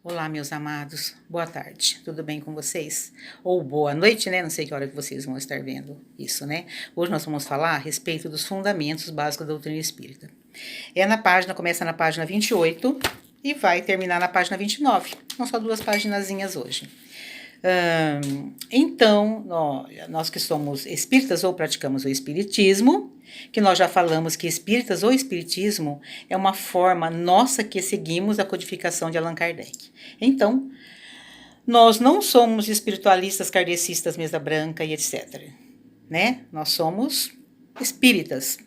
Olá, meus amados. Boa tarde. Tudo bem com vocês? Ou boa noite, né? Não sei que hora que vocês vão estar vendo isso, né? Hoje nós vamos falar a respeito dos fundamentos básicos da doutrina espírita. Começa na página 28 e vai terminar na página 29. São só duas paginazinhas hoje. Então, nós que somos espíritas ou praticamos o espiritismo, que nós já falamos que espíritas ou espiritismo é uma forma nossa que seguimos a codificação de Allan Kardec. Então, nós não somos espiritualistas, kardecistas, mesa branca e etc. Né? Nós somos espíritas,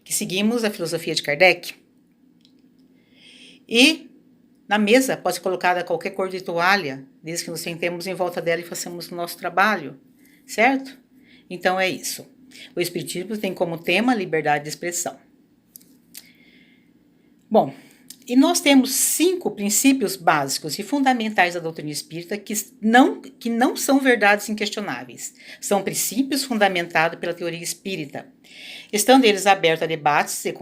que seguimos a filosofia de Kardec. E na mesa pode ser colocada qualquer cor de toalha, desde que nos sentemos em volta dela e façamos o nosso trabalho, certo? Então é isso. O Espiritismo tem como tema a liberdade de expressão. Bom, e nós temos 5 princípios básicos e fundamentais da doutrina espírita que não são verdades inquestionáveis. São princípios fundamentados pela teoria espírita. Estando eles abertos a debates e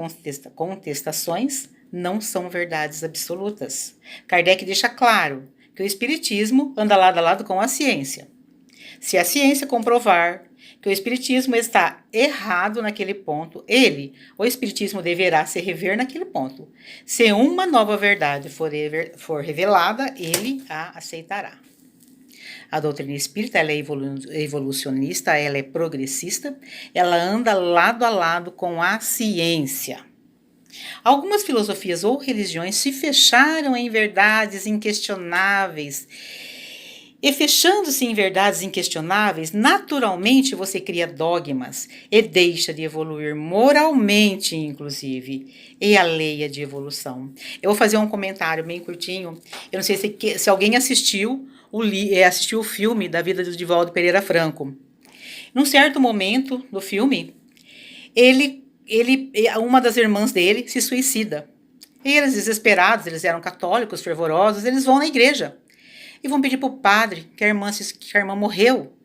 contestações, não são verdades absolutas. Kardec deixa claro que o espiritismo anda lado a lado com a ciência. Se a ciência comprovar que o espiritismo está errado naquele ponto, o espiritismo, deverá se rever naquele ponto. Se uma nova verdade for revelada, ele a aceitará. A doutrina espírita ela é evolucionista, ela é progressista, ela anda lado a lado com a ciência. Algumas filosofias ou religiões se fecharam em verdades inquestionáveis. E fechando-se em verdades inquestionáveis, naturalmente você cria dogmas e deixa de evoluir moralmente, inclusive, e a lei é de evolução. Eu vou fazer um comentário bem curtinho. Eu não sei se alguém assistiu o filme da vida do Divaldo Pereira Franco. Num certo momento do filme, uma das irmãs dele se suicida. E eles, desesperados, eles eram católicos, fervorosos, eles vão na igreja. E vão pedir para o padre que a irmã morreu.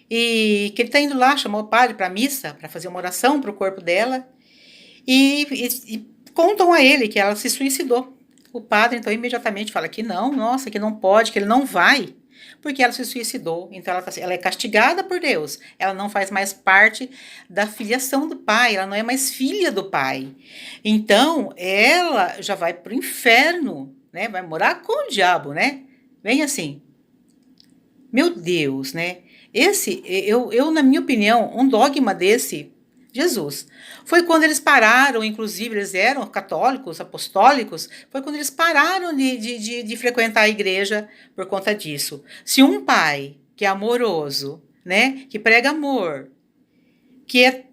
E que ele está indo lá, chamou o padre para a missa, para fazer uma oração para o corpo dela. E contam a ele que ela se suicidou. O padre, então, imediatamente fala que não, nossa, que não pode, que ele não vai, porque ela se suicidou. Então, ela é castigada por Deus. Ela não faz mais parte da filiação do pai, ela não é mais filha do pai. Então, ela já vai para o inferno, né? Vai morar com o diabo, né? Bem assim. Meu Deus, né? Na minha opinião, um dogma desse, Jesus, foi quando eles pararam, inclusive eles eram católicos, apostólicos, foi quando eles pararam de frequentar a igreja por conta disso. Se um pai que é amoroso, né, que prega amor, que é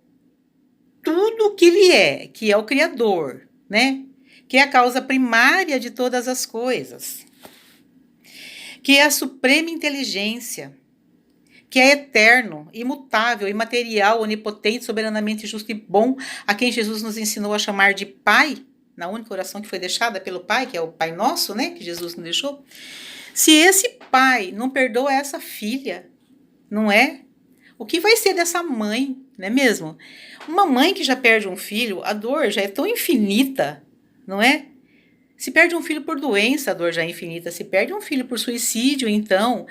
tudo o que ele é, que é o Criador, né, que é a causa primária de todas as coisas, que é a suprema inteligência, que é eterno, imutável, imaterial, onipotente, soberanamente justo e bom, a quem Jesus nos ensinou a chamar de Pai, na única oração que foi deixada pelo Pai, que é o Pai Nosso, né, que Jesus nos deixou. Se esse pai não perdoa essa filha, não é? O que vai ser dessa mãe, não é mesmo? Uma mãe que já perde um filho, a dor já é tão infinita, não é? Se perde um filho por doença, a dor já é infinita. Se perde um filho por suicídio, então,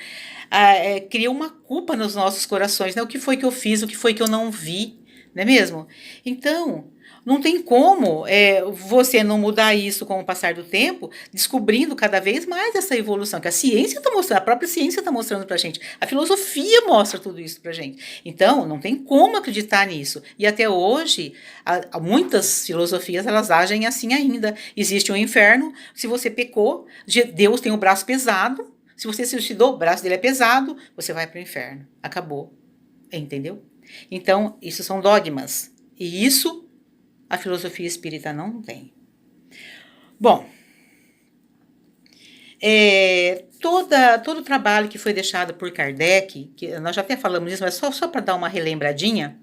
cria uma culpa nos nossos corações, né? O que foi que eu fiz, o que foi que eu não vi, não é mesmo? Então, não tem como você não mudar isso com o passar do tempo, descobrindo cada vez mais essa evolução, que a ciência está mostrando, a própria ciência está mostrando para a gente, a filosofia mostra tudo isso para a gente. Então, não tem como acreditar nisso. E até hoje, muitas filosofias, elas agem assim ainda. Existe um inferno, se você pecou, Deus tem o braço pesado, se você se suicidou, o braço dele é pesado, você vai para o inferno. Acabou. Entendeu? Então, isso são dogmas. E isso a filosofia espírita não tem. Bom, todo o trabalho que foi deixado por Kardec, que nós já até falamos isso, mas só para dar uma relembradinha,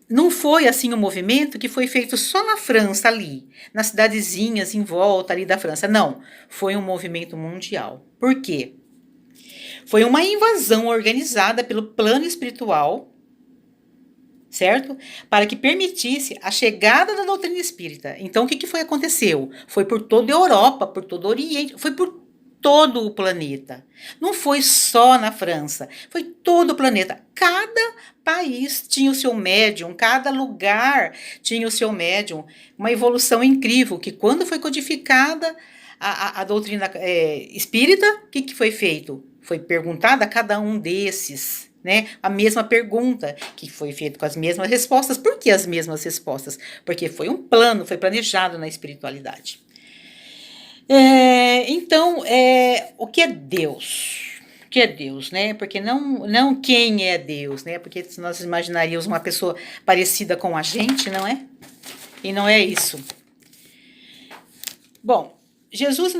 não foi assim um movimento que foi feito só na França ali, nas cidadezinhas em volta ali da França. Não, foi um movimento mundial. Por quê? Foi uma invasão organizada pelo plano espiritual, certo? Para que permitisse a chegada da doutrina espírita. Então, o que foi aconteceu? Foi por toda a Europa, por todo o Oriente, foi por todo o planeta. Não foi só na França, foi todo o planeta. Cada país tinha o seu médium, cada lugar tinha o seu médium. Uma evolução incrível, que quando foi codificada a doutrina espírita, o que foi feito? Foi perguntada a cada um desses, né, a mesma pergunta, que foi feita com as mesmas respostas. Por que as mesmas respostas? Porque foi um plano, foi planejado na espiritualidade. Então, o que é Deus? O que é Deus, né? Porque não quem é Deus, né? Porque nós imaginaríamos uma pessoa parecida com a gente, não é? E não é isso. Bom, Jesus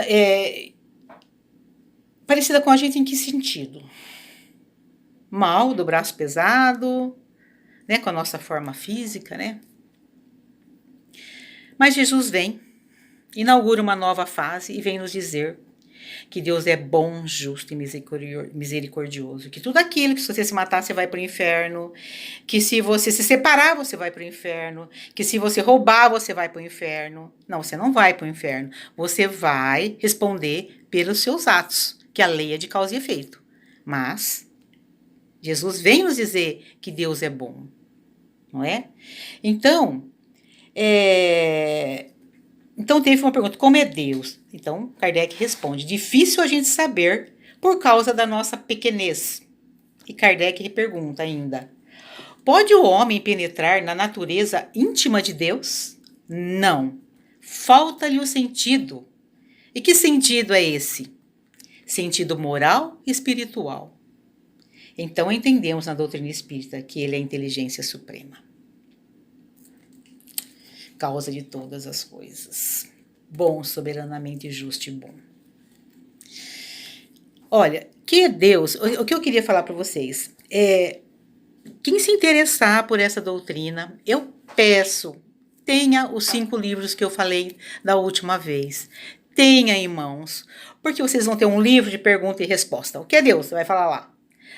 é parecida com a gente em que sentido? Mal, do braço pesado, né? Com a nossa forma física, né? Mas Jesus vem, inaugura uma nova fase e vem nos dizer que Deus é bom, justo e misericordioso, que tudo aquilo que se você se matar, você vai para o inferno, que se você se separar, você vai para o inferno, que se você roubar, você vai para o inferno. Não, você não vai para o inferno, você vai responder pelos seus atos, que a lei é de causa e efeito. Mas Jesus vem nos dizer que Deus é bom, não é? Então, Então teve uma pergunta, como é Deus? Então Kardec responde, difícil a gente saber por causa da nossa pequenez. E Kardec pergunta ainda, pode o homem penetrar na natureza íntima de Deus? Não, falta-lhe o sentido. E que sentido é esse? Sentido moral e espiritual. Então entendemos na doutrina espírita que ele é a inteligência suprema, causa de todas as coisas, bom, soberanamente justo e bom. Olha, que é Deus, o que eu queria falar para vocês é, quem se interessar por essa doutrina, eu peço, tenha os 5 livros que eu falei da última vez, tenha em mãos, porque vocês vão ter um livro de pergunta e resposta. O que é Deus? Você vai falar lá.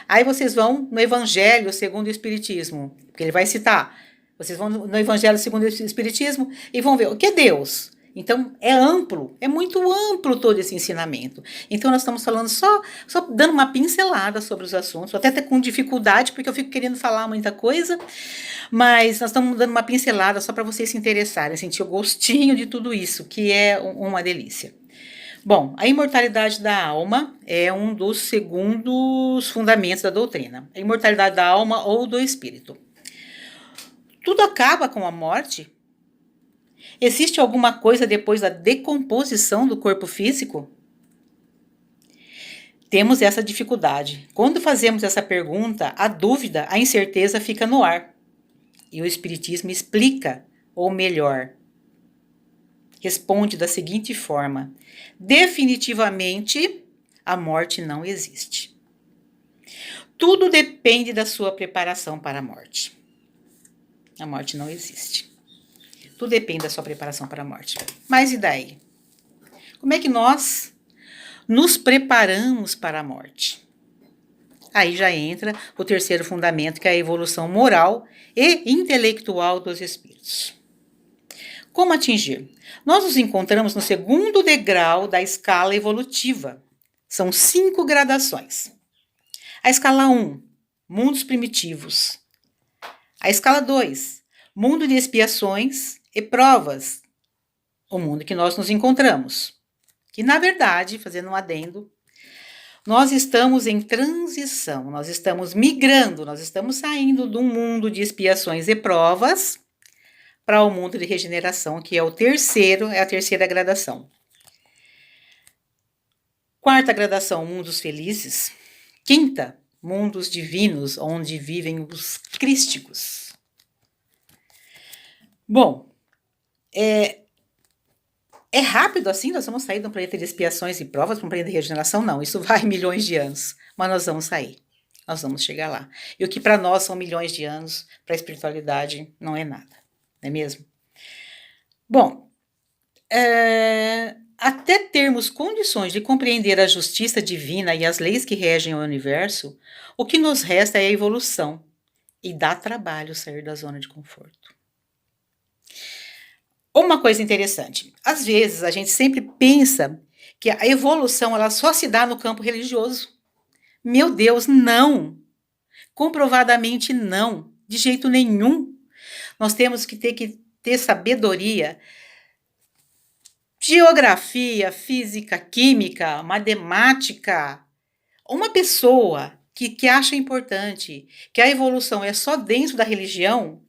Aí vocês vão no Evangelho segundo o Espiritismo, porque ele vai citar. Vocês vão no Evangelho segundo o Espiritismo e vão ver o que é Deus. Então, é amplo, é muito amplo todo esse ensinamento. Então, nós estamos falando só dando uma pincelada sobre os assuntos, até com dificuldade, porque eu fico querendo falar muita coisa, mas nós estamos dando uma pincelada só para vocês se interessarem, sentir o gostinho de tudo isso, que é uma delícia. Bom, a imortalidade da alma é um dos segundos fundamentos da doutrina. A imortalidade da alma ou do espírito. Tudo acaba com a morte? Existe alguma coisa depois da decomposição do corpo físico? Temos essa dificuldade. Quando fazemos essa pergunta, a dúvida, a incerteza fica no ar. E o Espiritismo explica, ou melhor, responde da seguinte forma: definitivamente a morte não existe. Tudo depende da sua preparação para a morte. A morte não existe. Tudo depende da sua preparação para a morte. Mas e daí? Como é que nós nos preparamos para a morte? Aí já entra o terceiro fundamento, que é a evolução moral e intelectual dos espíritos. Como atingir? Nós nos encontramos no segundo degrau da escala evolutiva. São 5 gradações. A escala 1, mundos primitivos. A escala 2, mundo de expiações e provas. O mundo que nós nos encontramos. Que, na verdade, fazendo um adendo, nós estamos em transição, nós estamos migrando, nós estamos saindo de um mundo de expiações e provas para o mundo de regeneração, que é a terceira gradação. Quarta gradação, mundos felizes. Quinta, mundos divinos, onde vivem os crísticos. Bom, é rápido assim? Nós vamos sair de um planeta de expiações e provas para um planeta de regeneração? Não, isso vai milhões de anos, mas nós vamos sair. Nós vamos chegar lá. E o que para nós são milhões de anos, para a espiritualidade não é nada. Não é mesmo? Bom, até termos condições de compreender a justiça divina e as leis que regem o universo, o que nos resta é a evolução, E dá trabalho sair da zona de conforto. Uma coisa interessante, às vezes a gente sempre pensa que a evolução ela só se dá no campo religioso. Meu Deus, não! Comprovadamente não, de jeito nenhum. Nós temos que ter sabedoria, geografia, física, química, matemática. Uma pessoa que acha importante que a evolução é só dentro da religião,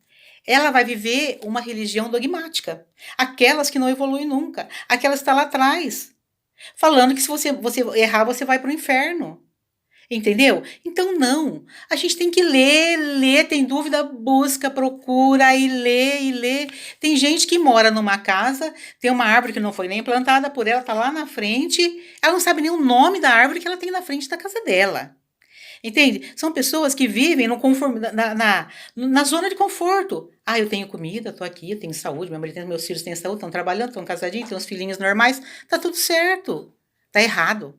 ela vai viver uma religião dogmática. Aquelas que não evoluem nunca. Aquelas que estão lá atrás. Falando que se você errar, você vai para o inferno. Entendeu? Então, não. A gente tem que ler, tem dúvida, busca, procura e lê e lê. Tem gente que mora numa casa, tem uma árvore que não foi nem plantada por ela, tá lá na frente, ela não sabe nem o nome da árvore que ela tem na frente da casa dela. Entende? São pessoas que vivem no na zona de conforto. Ah, eu tenho comida, tô aqui, eu tenho saúde, meu marido tem, meus filhos têm saúde, estão trabalhando, estão casadinhos, têm uns filhinhos normais, tá tudo certo. Tá errado.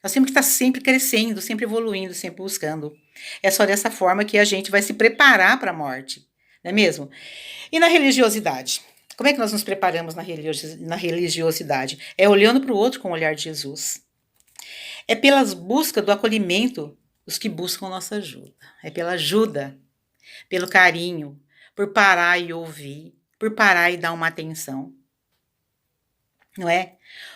Nós temos que estar sempre crescendo, sempre evoluindo, sempre buscando. É só dessa forma que a gente vai se preparar para a morte, não é mesmo? E na religiosidade? Como é que nós nos preparamos na religiosidade? É olhando para o outro com o olhar de Jesus. É pelas buscas do acolhimento dos que buscam nossa ajuda. É pela ajuda, pelo carinho, por parar e ouvir, por parar e dar uma atenção. Não é?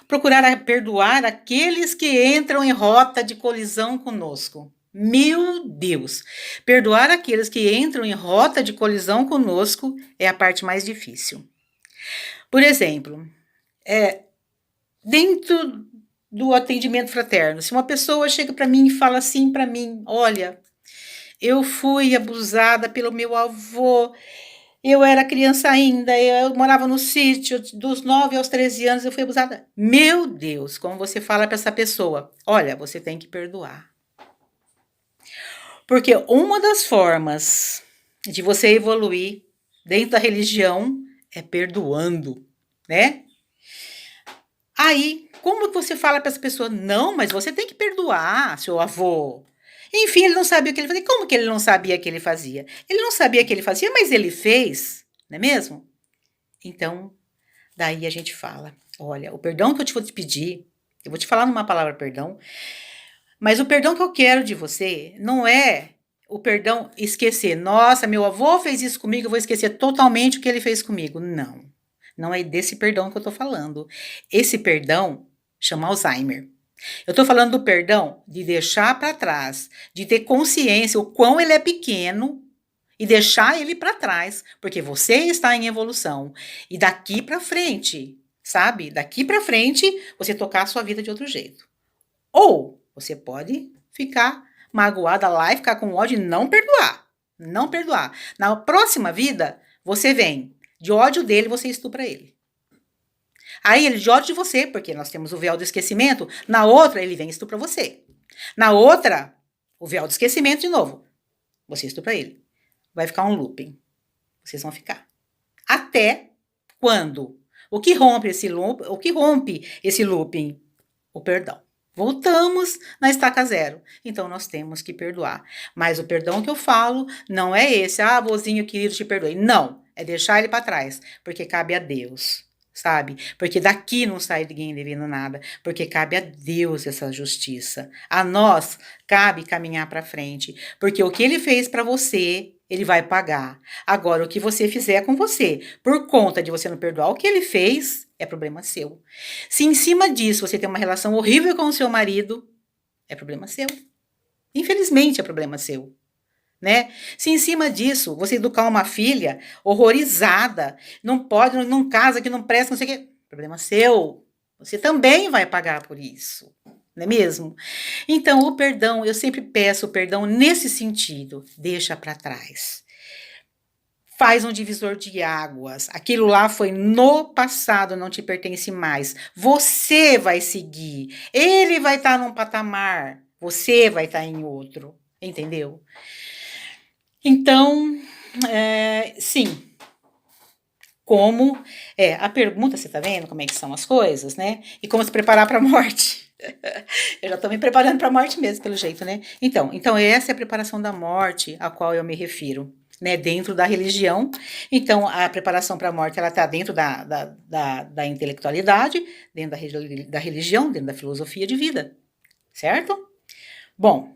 Procurar perdoar aqueles que entram em rota de colisão conosco. Meu Deus! Perdoar aqueles que entram em rota de colisão conosco é a parte mais difícil. Por exemplo, dentro do atendimento fraterno, se uma pessoa chega para mim e fala assim para mim, olha, eu fui abusada pelo meu avô, eu era criança ainda, eu morava no sítio, dos 9 aos 13 anos eu fui abusada. Meu Deus, como você fala para essa pessoa? Olha, você tem que perdoar. Porque uma das formas de você evoluir dentro da religião é perdoando, né? Aí, como que você fala para essa pessoa? Não, mas você tem que perdoar seu avô. Enfim, ele não sabia o que ele fazia. Como que ele não sabia o que ele fazia? Ele não sabia o que ele fazia, mas ele fez, não é mesmo? Então, daí a gente fala, olha, o perdão que eu te vou te pedir, eu vou te falar numa palavra perdão, mas o perdão que eu quero de você não é o perdão esquecer. Nossa, meu avô fez isso comigo, eu vou esquecer totalmente o que ele fez comigo. Não, não é desse perdão que eu tô falando. Esse perdão chama Alzheimer. Eu tô falando do perdão de deixar para trás, de ter consciência o quão ele é pequeno e deixar ele para trás, porque você está em evolução. E daqui para frente, sabe? Daqui para frente, você tocar a sua vida de outro jeito. Ou você pode ficar magoada lá e ficar com ódio e não perdoar. Não perdoar. Na próxima vida, você vem. De ódio dele, você estupra ele. Aí ele de ódio de você, porque nós temos o véu do esquecimento. Na outra, ele vem e estupra você. Na outra, o véu do esquecimento de novo. Você estupra ele. Vai ficar um looping. Vocês vão ficar. Até quando? O que rompe esse looping? O perdão. Voltamos na estaca zero. Então, nós temos que perdoar. Mas o perdão que eu falo não é esse. Ah, vozinho querido, te perdoei. Não. É deixar ele para trás. Porque cabe a Deus. Sabe? Porque daqui não sai ninguém devendo nada. Porque cabe a Deus essa justiça. A nós cabe caminhar para frente. Porque o que ele fez para você, ele vai pagar. Agora, o que você fizer com você, por conta de você não perdoar o que ele fez, é problema seu. Se em cima disso você tem uma relação horrível com o seu marido, é problema seu. Infelizmente é problema seu, né? Se em cima disso você educar uma filha horrorizada, não pode, não casa, que não presta, não sei o quê, problema seu. Você também vai pagar por isso, não é mesmo? Então, o perdão, eu sempre peço o perdão nesse sentido, deixa para trás. Faz um divisor de águas. Aquilo lá foi no passado, não te pertence mais. Você vai seguir. Ele vai estar num patamar. Você vai estar em outro. Entendeu? Então, sim. Como a pergunta, você tá vendo como é que são as coisas, né? E como se preparar para a morte. Eu já estou me preparando para a morte mesmo, pelo jeito, né? Então, essa é a preparação da morte a qual eu me refiro, né? Dentro da religião. Então, a preparação para a morte, ela está dentro da intelectualidade, dentro da religião, dentro da filosofia de vida, certo? Bom,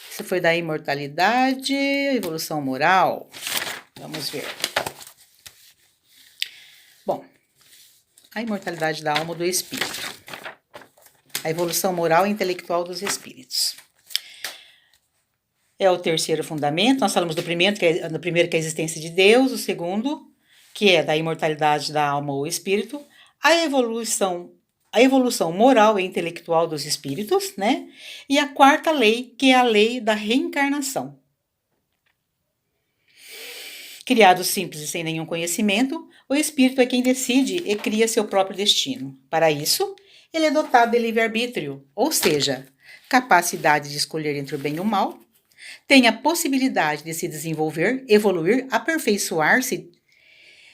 isso foi da imortalidade, evolução moral. Vamos ver. Bom, a imortalidade da alma ou do espírito. A evolução moral e intelectual dos espíritos. É o terceiro fundamento. Nós falamos do primeiro, que é a existência de Deus. O segundo, que é da imortalidade da alma ou espírito. A evolução moral e intelectual dos espíritos, né? E a quarta lei, que é a lei da reencarnação. Criado simples e sem nenhum conhecimento, o espírito é quem decide e cria seu próprio destino. Para isso, ele é dotado de livre-arbítrio, ou seja, capacidade de escolher entre o bem e o mal, tem a possibilidade de se desenvolver, evoluir, aperfeiçoar-se,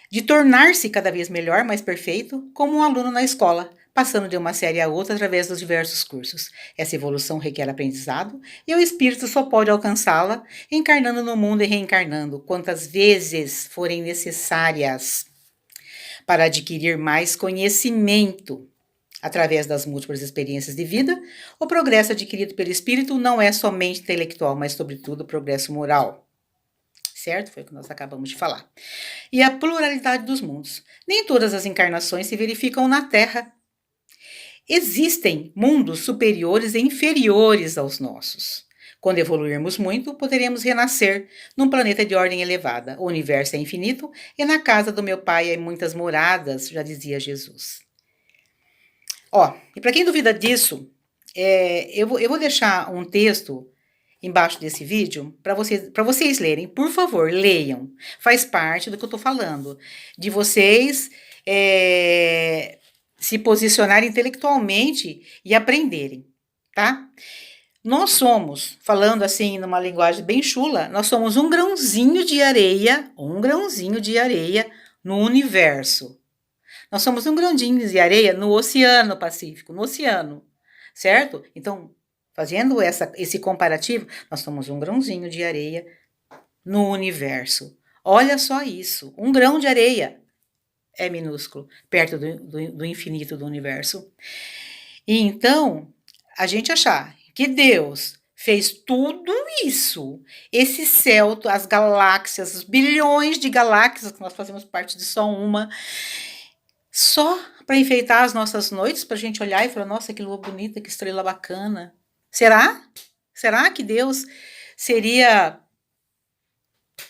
de tornar-se cada vez melhor, mais perfeito, como um aluno na escola, passando de uma série a outra através dos diversos cursos. Essa evolução requer aprendizado e o espírito só pode alcançá-la encarnando no mundo e reencarnando quantas vezes forem necessárias para adquirir mais conhecimento. Através das múltiplas experiências de vida, o progresso adquirido pelo espírito não é somente intelectual, mas, sobretudo, progresso moral. Certo? Foi o que nós acabamos de falar. E a pluralidade dos mundos. Nem todas as encarnações se verificam na Terra. Existem mundos superiores e inferiores aos nossos. Quando evoluirmos muito, poderemos renascer num planeta de ordem elevada. O universo é infinito e na casa do meu Pai há muitas moradas, já dizia Jesus. E para quem duvida disso, eu vou deixar um texto embaixo desse vídeo para vocês lerem. Por favor, leiam. Faz parte do que eu estou falando. De vocês se posicionarem intelectualmente e aprenderem, tá? Nós somos, falando assim numa linguagem bem chula, nós somos um grãozinho de areia no universo. Nós somos um grãozinho de areia no Oceano Pacífico, no oceano, certo? Então, fazendo esse comparativo, nós somos um grãozinho de areia no universo. Olha só isso, um grão de areia é minúsculo, perto do infinito do universo. E então, a gente achar que Deus fez tudo isso, esse céu, as galáxias, os bilhões de galáxias, que nós fazemos parte de só uma, só para enfeitar as nossas noites, para a gente olhar e falar, nossa, que lua bonita, que estrela bacana. Será? Será que Deus seria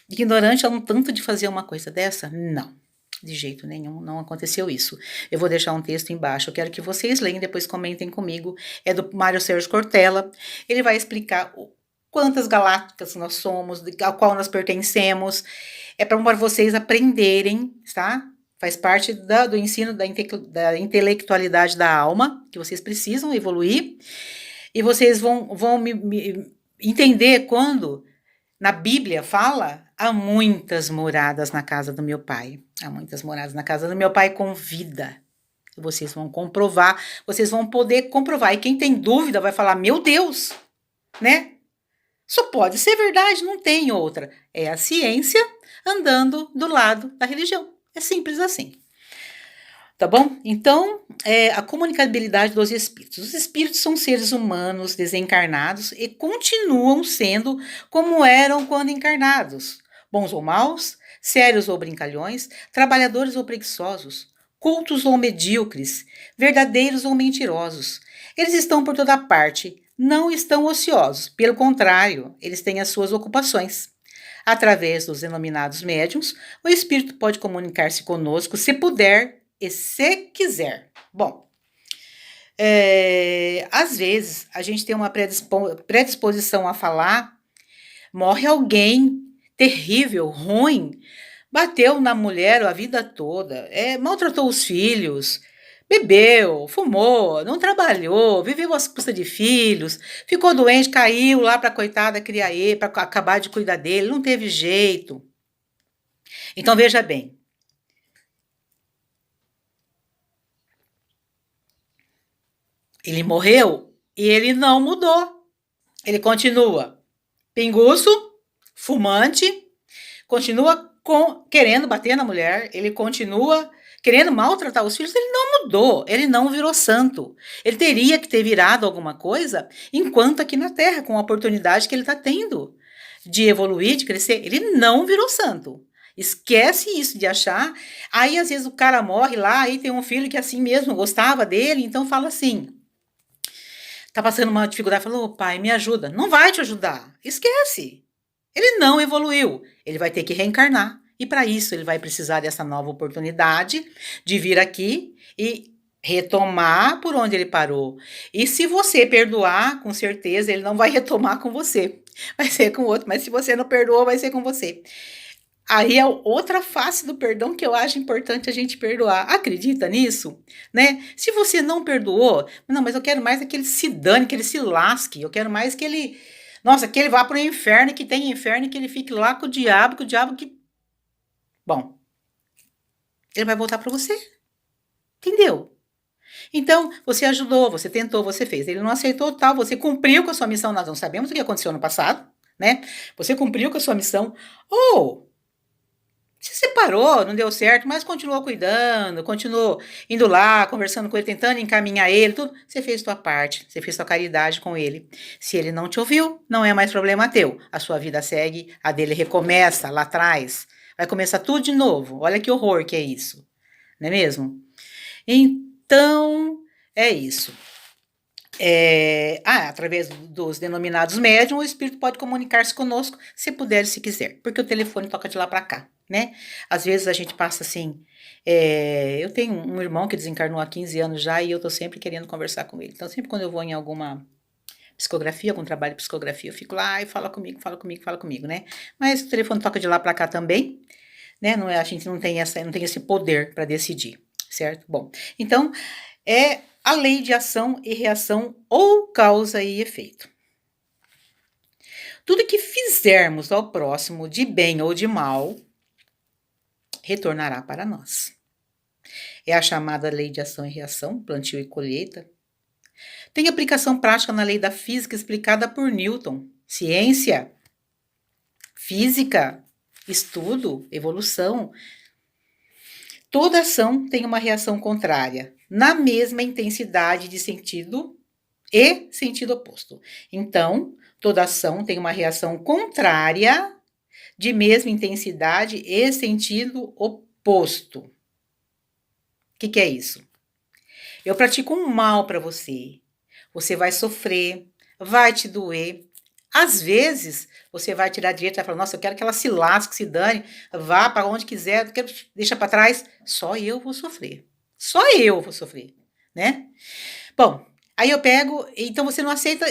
ignorante a um tanto de fazer uma coisa dessa? Não, de jeito nenhum, não aconteceu isso. Eu vou deixar um texto embaixo, eu quero que vocês leiam, depois comentem comigo. É do Mário Sérgio Cortella. Ele vai explicar quantas galácticas nós somos, a qual nós pertencemos. É para vocês aprenderem, tá? Faz parte do ensino da intelectualidade da alma, que vocês precisam evoluir. E vocês vão me entender quando na Bíblia fala, há muitas moradas na casa do meu Pai. Há muitas moradas na casa do meu Pai com vida. Vocês vão comprovar, vocês vão poder comprovar. E quem tem dúvida vai falar, meu Deus, né? Só pode ser verdade, não tem outra. É a ciência andando do lado da religião. É simples assim. Tá bom? Então, a comunicabilidade dos espíritos. Os espíritos são seres humanos desencarnados e continuam sendo como eram quando encarnados. Bons ou maus, sérios ou brincalhões, trabalhadores ou preguiçosos, cultos ou medíocres, verdadeiros ou mentirosos. Eles estão por toda parte, não estão ociosos. Pelo contrário, eles têm as suas ocupações. Através dos denominados médiuns, o espírito pode comunicar-se conosco se puder e se quiser. Bom, às vezes a gente tem uma predisposição a falar, morre alguém terrível, ruim, bateu na mulher a vida toda, maltratou os filhos, bebeu, fumou, não trabalhou, viveu às custas de filhos, ficou doente, caiu lá para a coitada criar ele, para acabar de cuidar dele, não teve jeito. Então, veja bem. Ele morreu e ele não mudou. Ele continua pinguço, fumante, continua querendo bater na mulher, ele continua querendo maltratar os filhos, ele não mudou, ele não virou santo. Ele teria que ter virado alguma coisa enquanto aqui na Terra, com a oportunidade que ele está tendo de evoluir, de crescer, ele não virou santo. Esquece isso de achar. Aí, às vezes, o cara morre lá, aí tem um filho que assim mesmo gostava dele, então fala assim, tá passando uma dificuldade, falou, oh, pai, me ajuda. Não vai te ajudar, esquece. Ele não evoluiu, ele vai ter que reencarnar. E para isso ele vai precisar dessa nova oportunidade de vir aqui e retomar por onde ele parou. E se você perdoar, com certeza ele não vai retomar com você, vai ser com outro. Mas se você não perdoou, vai ser com você. Aí é outra face do perdão que eu acho importante a gente perdoar. Acredita nisso? Né? Se você não perdoou, não, mas eu quero mais que ele se dane, que ele se lasque. Eu quero mais que ele, nossa, que ele vá para o inferno, que tem inferno, que ele fique lá com o diabo que... Bom, ele vai voltar para você. Entendeu? Então, você ajudou, você tentou, você fez. Ele não aceitou tal, você cumpriu com a sua missão. Nós não sabemos o que aconteceu no passado, né? Você cumpriu com a sua missão. Ou... se separou, não deu certo, mas continuou cuidando, continuou indo lá, conversando com ele, tentando encaminhar ele, tudo. Você fez sua parte, você fez sua caridade com ele. Se ele não te ouviu, não é mais problema teu. A sua vida segue, a dele recomeça lá atrás. Vai começar tudo de novo. Olha que horror que é isso. Não é mesmo? Então, é isso. Através dos denominados médiums, o espírito pode comunicar-se conosco, se puder e se quiser, porque o telefone toca de lá para cá, né? Às vezes a gente passa assim, eu tenho um irmão que desencarnou há 15 anos já e eu tô sempre querendo conversar com ele. Então, sempre quando eu vou em alguma psicografia, algum trabalho de psicografia, eu fico lá e fala comigo, né? Mas o telefone toca de lá para cá também, né? Não é, a gente não tem esse poder para decidir, certo? Bom, então, é a lei de ação e reação ou causa e efeito. Tudo que fizermos ao próximo de bem ou de mal, retornará para nós. É a chamada lei de ação e reação, plantio e colheita. Tem aplicação prática na lei da física explicada por Newton. Ciência, física, estudo, evolução. Toda ação tem uma reação contrária, na mesma intensidade de sentido e sentido oposto. Então, toda ação tem uma reação contrária, de mesma intensidade e sentido oposto. O que é isso? Eu pratico um mal para você. Você vai sofrer, vai te doer. Às vezes, você vai tirar direito e vai falar, nossa, eu quero que ela se lasque, se dane, vá para onde quiser, deixa para trás. Só eu vou sofrer. Só eu vou sofrer, né? Bom, aí eu pego, então você não aceita,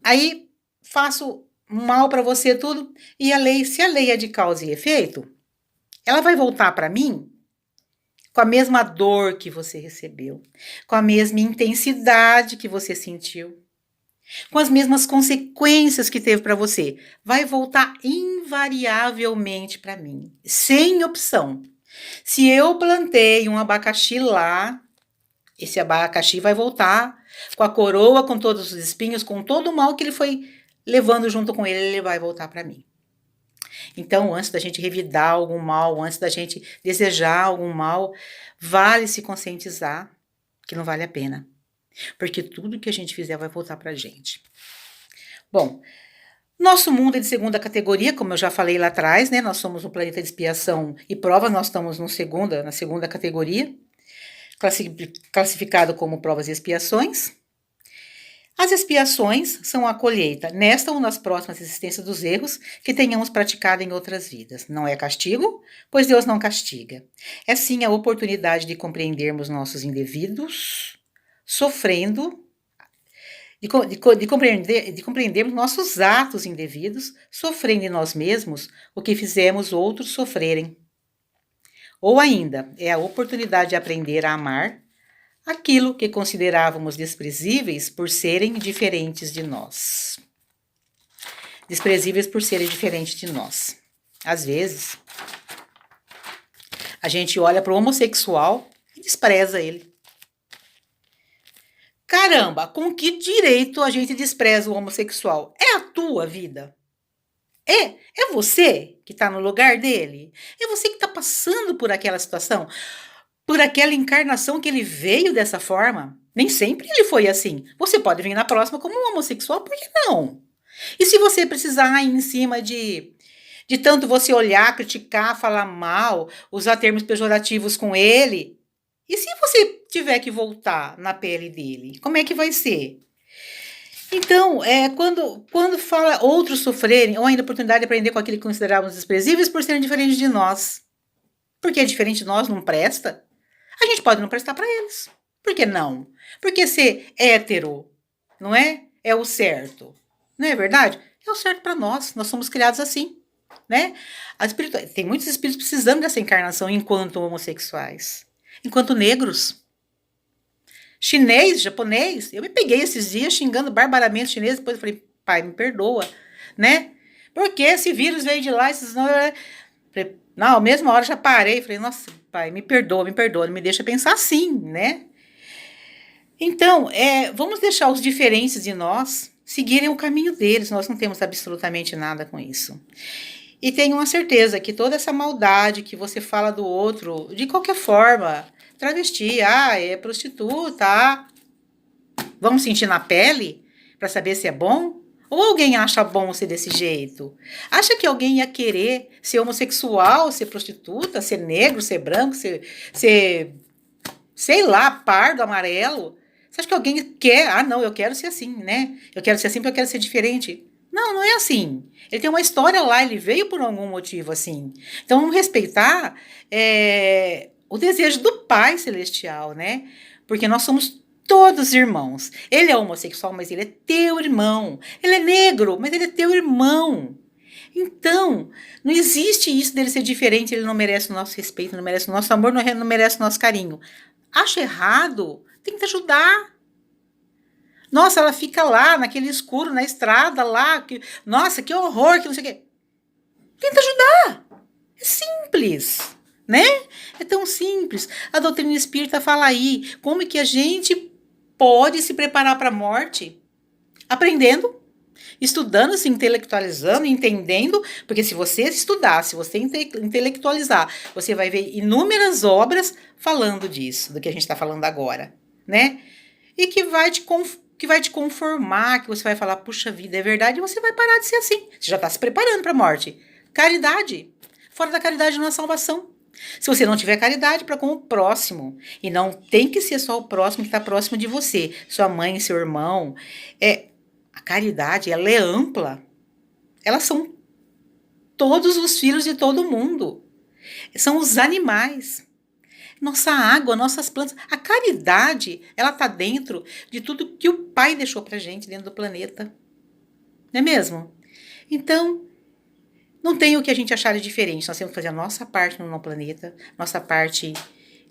aí faço mal para você tudo, e se a lei é de causa e efeito, ela vai voltar para mim com a mesma dor que você recebeu, com a mesma intensidade que você sentiu, com as mesmas consequências que teve para você. Vai voltar invariavelmente para mim, sem opção. Se eu plantei um abacaxi lá, esse abacaxi vai voltar com a coroa, com todos os espinhos, com todo o mal que ele foi levando junto com ele, ele vai voltar para mim. Então, antes da gente revidar algum mal, antes da gente desejar algum mal, vale se conscientizar que não vale a pena. Porque tudo que a gente fizer vai voltar pra gente. Bom, nosso mundo é de segunda categoria, como eu já falei lá atrás, né? Nós somos um planeta de expiação e provas, nós estamos na segunda categoria, classificado como provas e expiações. As expiações são a colheita, nesta ou nas próximas existências dos erros que tenhamos praticado em outras vidas. Não é castigo, pois Deus não castiga. É sim a oportunidade de compreendermos nossos indevidos, sofrendo, de compreendermos nossos atos indevidos, sofrendo em nós mesmos o que fizemos outros sofrerem. Ou ainda, é a oportunidade de aprender a amar aquilo que considerávamos desprezíveis por serem diferentes de nós. Desprezíveis por serem diferentes de nós. Às vezes, a gente olha para o homossexual e despreza ele. Caramba, com que direito a gente despreza o homossexual? É a tua vida? É você que está no lugar dele? É você que está passando por aquela situação? Por aquela encarnação que ele veio dessa forma? Nem sempre ele foi assim. Você pode vir na próxima como um homossexual, por que não? E se você precisar ir em cima de tanto você olhar, criticar, falar mal, usar termos pejorativos com ele, e se você tiver que voltar na pele dele, como é que vai ser? Então, quando fala outros sofrerem, ou ainda a oportunidade de aprender com aquele que considerávamos desprezíveis por serem diferentes de nós, porque é diferente de nós, não presta, a gente pode não prestar para eles. Por que não? Porque ser hétero, não é? É o certo. Não é verdade? É o certo para nós. Nós somos criados assim, né? Tem muitos espíritos precisando dessa encarnação enquanto homossexuais, enquanto negros, chinês, japonês. Eu me peguei esses dias xingando barbaramente chinês, depois eu falei, pai, me perdoa, né? Porque esse vírus veio de lá, esses não. Não, mesma hora já parei, falei, nossa, pai, me perdoa, não me deixa pensar assim, né? Então, vamos deixar os diferentes de nós seguirem o caminho deles, nós não temos absolutamente nada com isso. E tenho uma certeza que toda essa maldade que você fala do outro, de qualquer forma, travesti, é prostituta, vamos sentir na pele para saber se é bom? Ou alguém acha bom ser desse jeito? Acha que alguém ia querer ser homossexual, ser prostituta, ser negro, ser branco, ser sei lá, pardo, amarelo? Você acha que alguém quer? Ah, não, eu quero ser assim, né? Eu quero ser assim porque eu quero ser diferente. Não, não é assim. Ele tem uma história lá, ele veio por algum motivo assim. Então, vamos respeitar o desejo do Pai Celestial, né? Porque nós somos todos irmãos. Ele é homossexual, mas ele é teu irmão. Ele é negro, mas ele é teu irmão. Então, não existe isso dele ser diferente, ele não merece o nosso respeito, não merece o nosso amor, não merece o nosso carinho. Acha errado, tenta ajudar. Nossa, ela fica lá, naquele escuro, na estrada, lá. Nossa, que horror, que não sei o quê. Tenta ajudar. É simples, né? É tão simples. A doutrina espírita fala aí como que a gente pode se preparar para a morte aprendendo, estudando, se intelectualizando, entendendo, porque se você estudar, se você intelectualizar, você vai ver inúmeras obras falando disso, do que a gente está falando agora, né? E que vai te conformar, que você vai falar, puxa vida, é verdade, e você vai parar de ser assim. Você já está se preparando para a morte. Caridade. Fora da caridade não há salvação. Se você não tiver caridade para com o próximo, e não tem que ser só o próximo que está próximo de você, sua mãe, seu irmão, a caridade, ela é ampla. Elas são todos os filhos de todo mundo. São os animais. Nossa água, nossas plantas. A caridade, ela está dentro de tudo que o Pai deixou pra gente dentro do planeta. Não é mesmo? Então, não tem o que a gente achar de diferente. Nós temos que fazer a nossa parte no planeta, nossa parte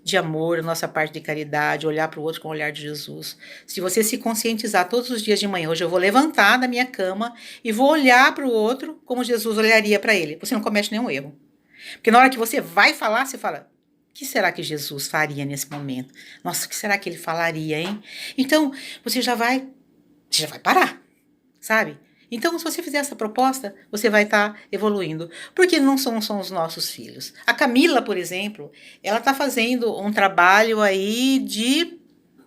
de amor, nossa parte de caridade, olhar para o outro com o olhar de Jesus. Se você se conscientizar todos os dias de manhã, hoje eu vou levantar da minha cama e vou olhar para o outro como Jesus olharia para ele. Você não comete nenhum erro. Porque na hora que você vai falar, você fala, o que será que Jesus faria nesse momento? Nossa, o que será que ele falaria, hein? Então, você já vai parar, sabe? Então, se você fizer essa proposta, você vai estar evoluindo. Porque não são os nossos filhos. A Camila, por exemplo, ela está fazendo um trabalho aí de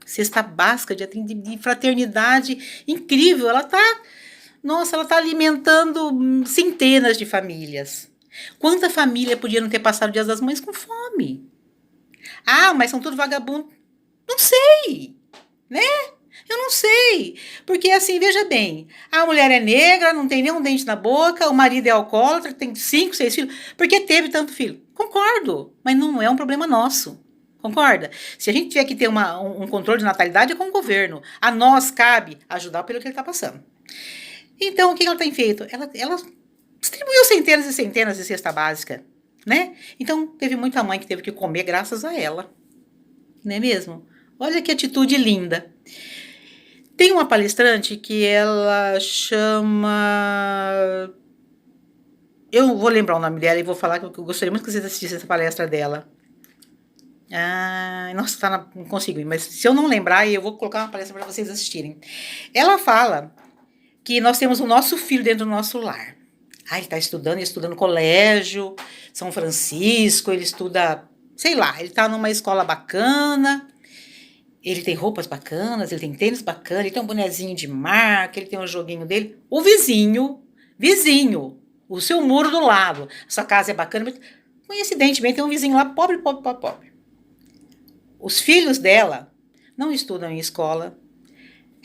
cesta básica, de fraternidade incrível. Ela está alimentando centenas de famílias. Quanta família podia não ter passado o Dia das Mães com fome? Ah, mas são tudo vagabundo. Não sei, né? Eu não sei. Porque assim, veja bem, a mulher é negra, não tem nenhum dente na boca, o marido é alcoólatra, tem 5, 6 filhos. Por que teve tanto filho? Concordo, mas não é um problema nosso. Concorda? Se a gente tiver que ter um controle de natalidade, é com o governo. A nós cabe ajudar pelo que ele está passando. Então, o que ela tem feito? Ela distribuiu centenas e centenas de cesta básica, né? Então, teve muita mãe que teve que comer graças a ela. Não é mesmo? Olha que atitude linda. Tem uma palestrante que ela chama... Eu vou lembrar o nome dela e vou falar que eu gostaria muito que vocês assistissem essa palestra dela. Ah, nossa, não consigo ir, mas se eu não lembrar, eu vou colocar uma palestra para vocês assistirem. Ela fala que nós temos o nosso filho dentro do nosso lar. Ah, ele estuda no colégio, São Francisco, ele estuda, sei lá, ele tá numa escola bacana, ele tem roupas bacanas, ele tem tênis bacana, ele tem um bonezinho de marca, ele tem um joguinho dele. O vizinho, o seu muro do lado, sua casa é bacana, mas coincidentemente tem um vizinho lá pobre, pobre, pobre, pobre. Os filhos dela não estudam em escola,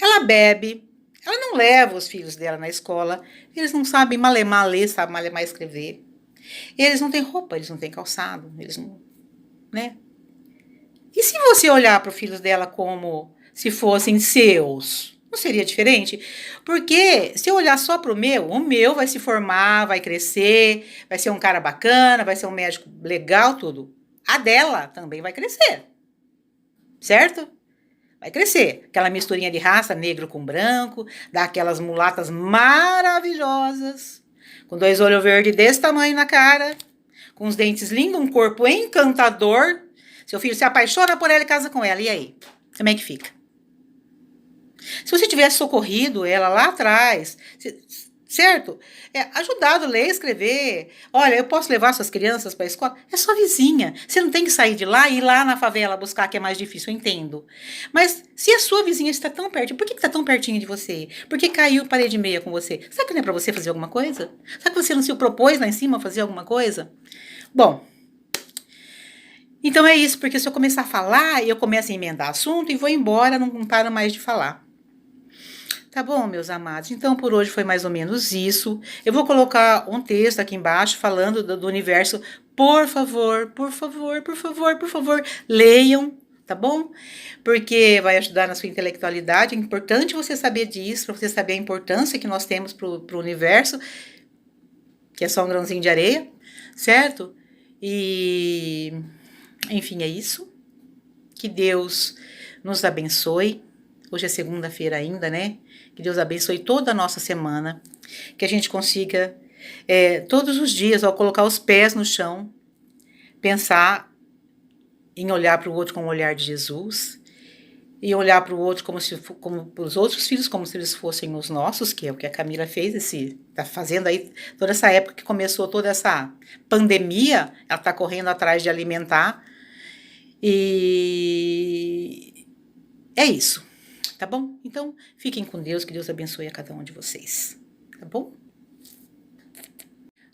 ela bebe, ela não leva os filhos dela na escola, eles não sabem malemar ler, sabem malemar escrever. Eles não têm roupa, eles não têm calçado, eles não, né? E se você olhar para os filhos dela como se fossem seus, não seria diferente? Porque se eu olhar só para o meu vai se formar, vai crescer, vai ser um cara bacana, vai ser um médico legal, tudo. A dela também vai crescer, certo? Vai crescer. Aquela misturinha de raça, negro com branco, dá aquelas mulatas maravilhosas, com 2 olhos verdes desse tamanho na cara, com os dentes lindos, um corpo encantador. Seu filho se apaixona por ela e casa com ela. E aí? Como é que fica? Se você tivesse socorrido ela lá atrás, certo? Ajudado a ler, escrever. Olha, eu posso levar suas crianças para a escola? É sua vizinha. Você não tem que sair de lá e ir lá na favela buscar, que é mais difícil, eu entendo. Mas se a sua vizinha está tão perto, por que está tão pertinho de você? Por que caiu parede e meia com você? Será que não é para você fazer alguma coisa? Será que você não se propôs lá em cima a fazer alguma coisa? Bom, então é isso, porque se eu começar a falar, eu começo a emendar assunto e vou embora, não paro mais de falar. Tá bom, meus amados? Então, por hoje foi mais ou menos isso. Eu vou colocar um texto aqui embaixo falando do universo. Por favor, por favor, por favor, por favor, leiam, tá bom? Porque vai ajudar na sua intelectualidade. É importante você saber disso, para você saber a importância que nós temos pro universo, que é só um grãozinho de areia, certo? E, enfim, é isso. Que Deus nos abençoe. Hoje é segunda-feira ainda, né? Que Deus abençoe toda a nossa semana. Que a gente consiga, todos os dias, ao colocar os pés no chão, pensar em olhar para o outro com o olhar de Jesus. E olhar para o outro como para os outros filhos, como se eles fossem os nossos, que é o que a Camila fez, está fazendo aí toda essa época que começou toda essa pandemia, ela está correndo atrás de alimentar. E é isso. Tá bom? Então, fiquem com Deus, que Deus abençoe a cada um de vocês. Tá bom?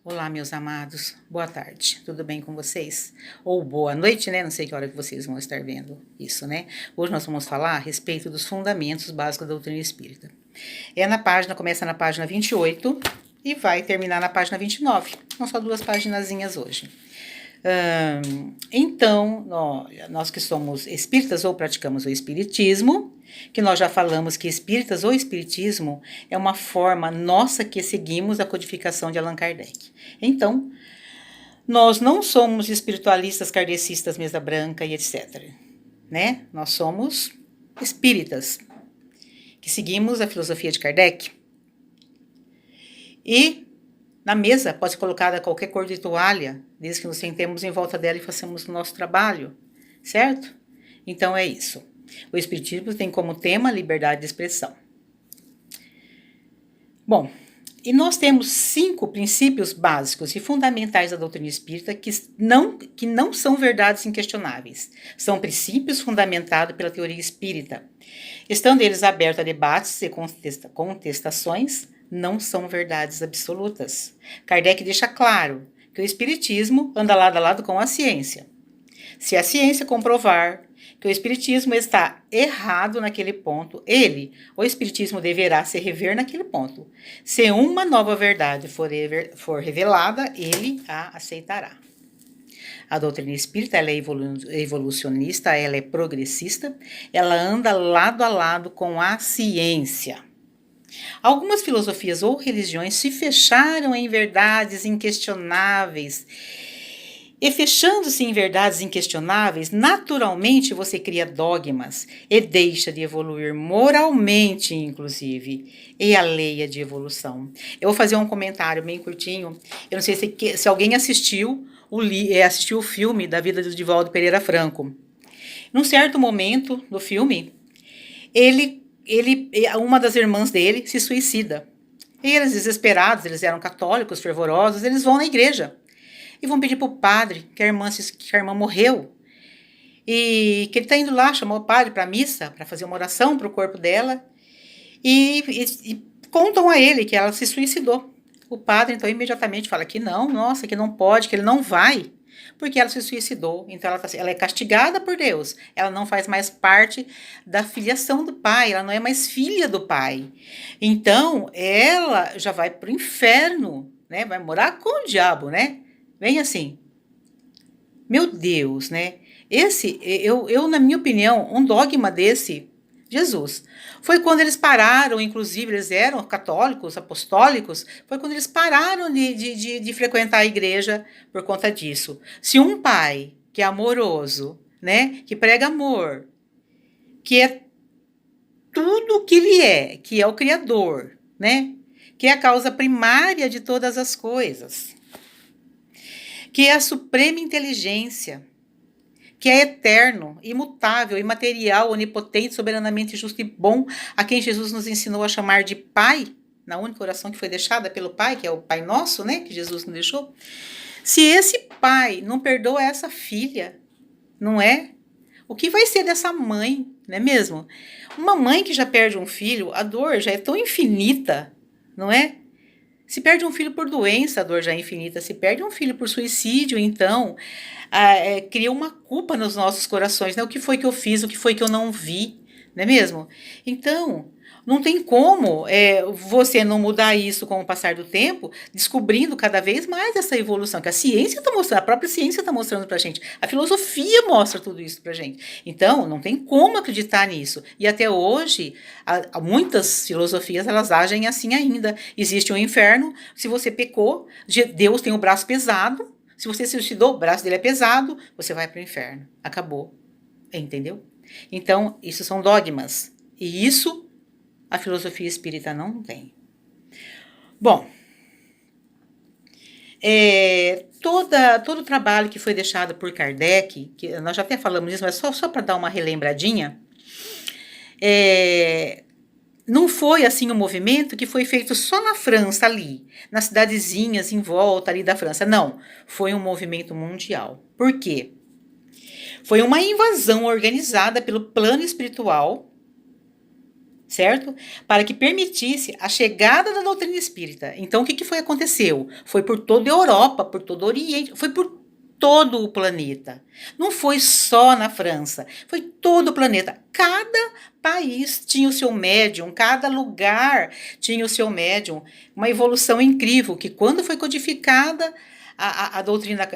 Olá, meus amados. Boa tarde. Tudo bem com vocês? Ou boa noite, né? Não sei que hora que vocês vão estar vendo isso, né? Hoje nós vamos falar a respeito dos fundamentos básicos da doutrina espírita. Começa na página 28 e vai terminar na página 29. São só 2 paginazinhas hoje. Então, nós que somos espíritas ou praticamos o espiritismo, que nós já falamos que espíritas ou espiritismo é uma forma nossa que seguimos a codificação de Allan Kardec. Então, nós não somos espiritualistas, kardecistas, mesa branca e etc. Né? Nós somos espíritas, que seguimos a filosofia de Kardec. E na mesa pode ser colocada qualquer cor de toalha, desde que nos sentemos em volta dela e façamos o nosso trabalho, certo? Então é isso. O Espiritismo tem como tema a liberdade de expressão. Bom, e nós temos 5 princípios básicos e fundamentais da doutrina espírita que não são verdades inquestionáveis. São princípios fundamentados pela teoria espírita. Estando eles abertos a debates e contestações, não são verdades absolutas. Kardec deixa claro que o espiritismo anda lado a lado com a ciência. Se a ciência comprovar que o espiritismo está errado naquele ponto, o espiritismo deverá se rever naquele ponto. Se uma nova verdade for revelada, ele a aceitará. A doutrina espírita ela é evolucionista, ela é progressista, ela anda lado a lado com a ciência. Algumas filosofias ou religiões se fecharam em verdades inquestionáveis E fechando-se em verdades inquestionáveis, naturalmente você cria dogmas e deixa de evoluir moralmente, inclusive, e alheia de evolução. Eu vou fazer um comentário bem curtinho. Eu não sei se alguém assistiu o filme da vida do Divaldo Pereira Franco. Num certo momento do filme, uma das irmãs dele se suicida. E eles, desesperados, eles eram católicos, fervorosos, eles vão na igreja e vão pedir para o padre que a irmã morreu e que ele está indo lá chamar o padre para a missa, para fazer uma oração para o corpo dela e contam a ele que ela se suicidou. O padre então imediatamente fala que não, nossa, que não pode, que ele não vai, porque ela se suicidou. Então ela é castigada por Deus. Ela não faz mais parte da filiação do pai, ela não é mais filha do pai. Então ela já vai para o inferno, né? Vai morar com o diabo, né? Bem assim. Meu Deus, né? Na minha opinião, um dogma desse, Jesus, foi quando eles pararam, inclusive, eles eram católicos, apostólicos, foi quando eles pararam de frequentar a igreja por conta disso. Se um pai que é amoroso, né, que prega amor, que é tudo o que ele é, que é o Criador, né, que é a causa primária de todas as coisas, que é a suprema inteligência, que é eterno, imutável, imaterial, onipotente, soberanamente justo e bom, a quem Jesus nos ensinou a chamar de Pai, na única oração que foi deixada pelo Pai, que é o Pai Nosso, né, que Jesus nos deixou. Se esse pai não perdoa essa filha, não é? O que vai ser dessa mãe, não é mesmo? Uma mãe que já perde um filho, a dor já é tão infinita, não é? Se perde um filho por doença, a dor já é infinita. Se perde um filho por suicídio, então, cria uma culpa nos nossos corações, né? O que foi que eu fiz, o que foi que eu não vi, não é mesmo? Então, não tem como você não mudar isso com o passar do tempo, descobrindo cada vez mais essa evolução, que a ciência está mostrando, a própria ciência está mostrando para a gente, a filosofia mostra tudo isso para a gente. Então, não tem como acreditar nisso. E até hoje, muitas filosofias, elas agem assim ainda. Existe um inferno, se você pecou, Deus tem o braço pesado, se você se suicidou, o braço dele é pesado, você vai para o inferno. Acabou. Entendeu? Então, isso são dogmas. E isso a filosofia espírita não tem. Bom, todo o trabalho que foi deixado por Kardec, que nós já até falamos disso, mas só para dar uma relembradinha, não foi assim um movimento que foi feito só na França ali, nas cidadezinhas em volta ali da França. Não, foi um movimento mundial. Por quê? Foi uma invasão organizada pelo plano espiritual, certo? Para que permitisse a chegada da doutrina espírita. Então, o que aconteceu? Foi por toda a Europa, por todo o Oriente, foi por todo o planeta. Não foi só na França, foi todo o planeta. Cada país tinha o seu médium, cada lugar tinha o seu médium. Uma evolução incrível, que quando foi codificada a doutrina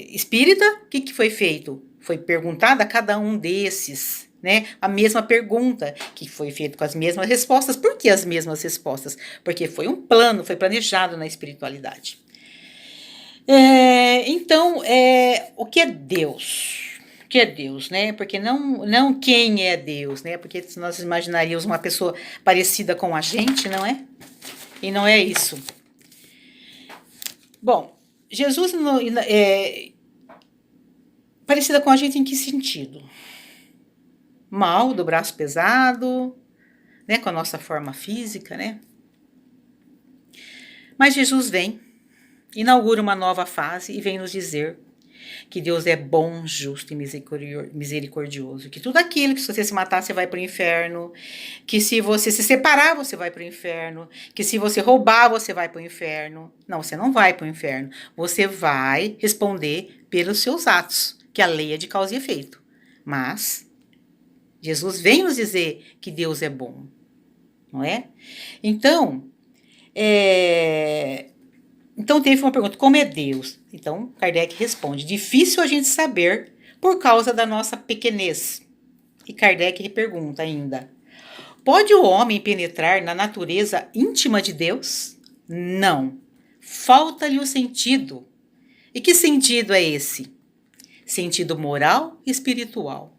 espírita, o que foi feito? Foi perguntada a cada um desses, né? A mesma pergunta, que foi feita com as mesmas respostas. Por que as mesmas respostas? Porque foi um plano, foi planejado na espiritualidade. Então, o que é Deus? O que é Deus, né? Porque não quem é Deus, né? Porque nós imaginaríamos uma pessoa parecida com a gente, não é? E não é isso. Bom, Jesus parecida com a gente em que sentido? Mal, do braço pesado, né, com a nossa forma física, né? Mas Jesus vem, inaugura uma nova fase e vem nos dizer que Deus é bom, justo e misericordioso, que tudo aquilo que se você se matar, você vai para o inferno, que se você se separar, você vai para o inferno, que se você roubar, você vai para o inferno. Não, você não vai para o inferno, você vai responder pelos seus atos, que a lei é de causa e efeito. Mas Jesus vem nos dizer que Deus é bom, não é? Então, então teve uma pergunta, como é Deus? Então, Kardec responde, difícil a gente saber por causa da nossa pequenez. E Kardec pergunta ainda, pode o homem penetrar na natureza íntima de Deus? Não, falta-lhe o sentido. E que sentido é esse? Sentido moral e espiritual.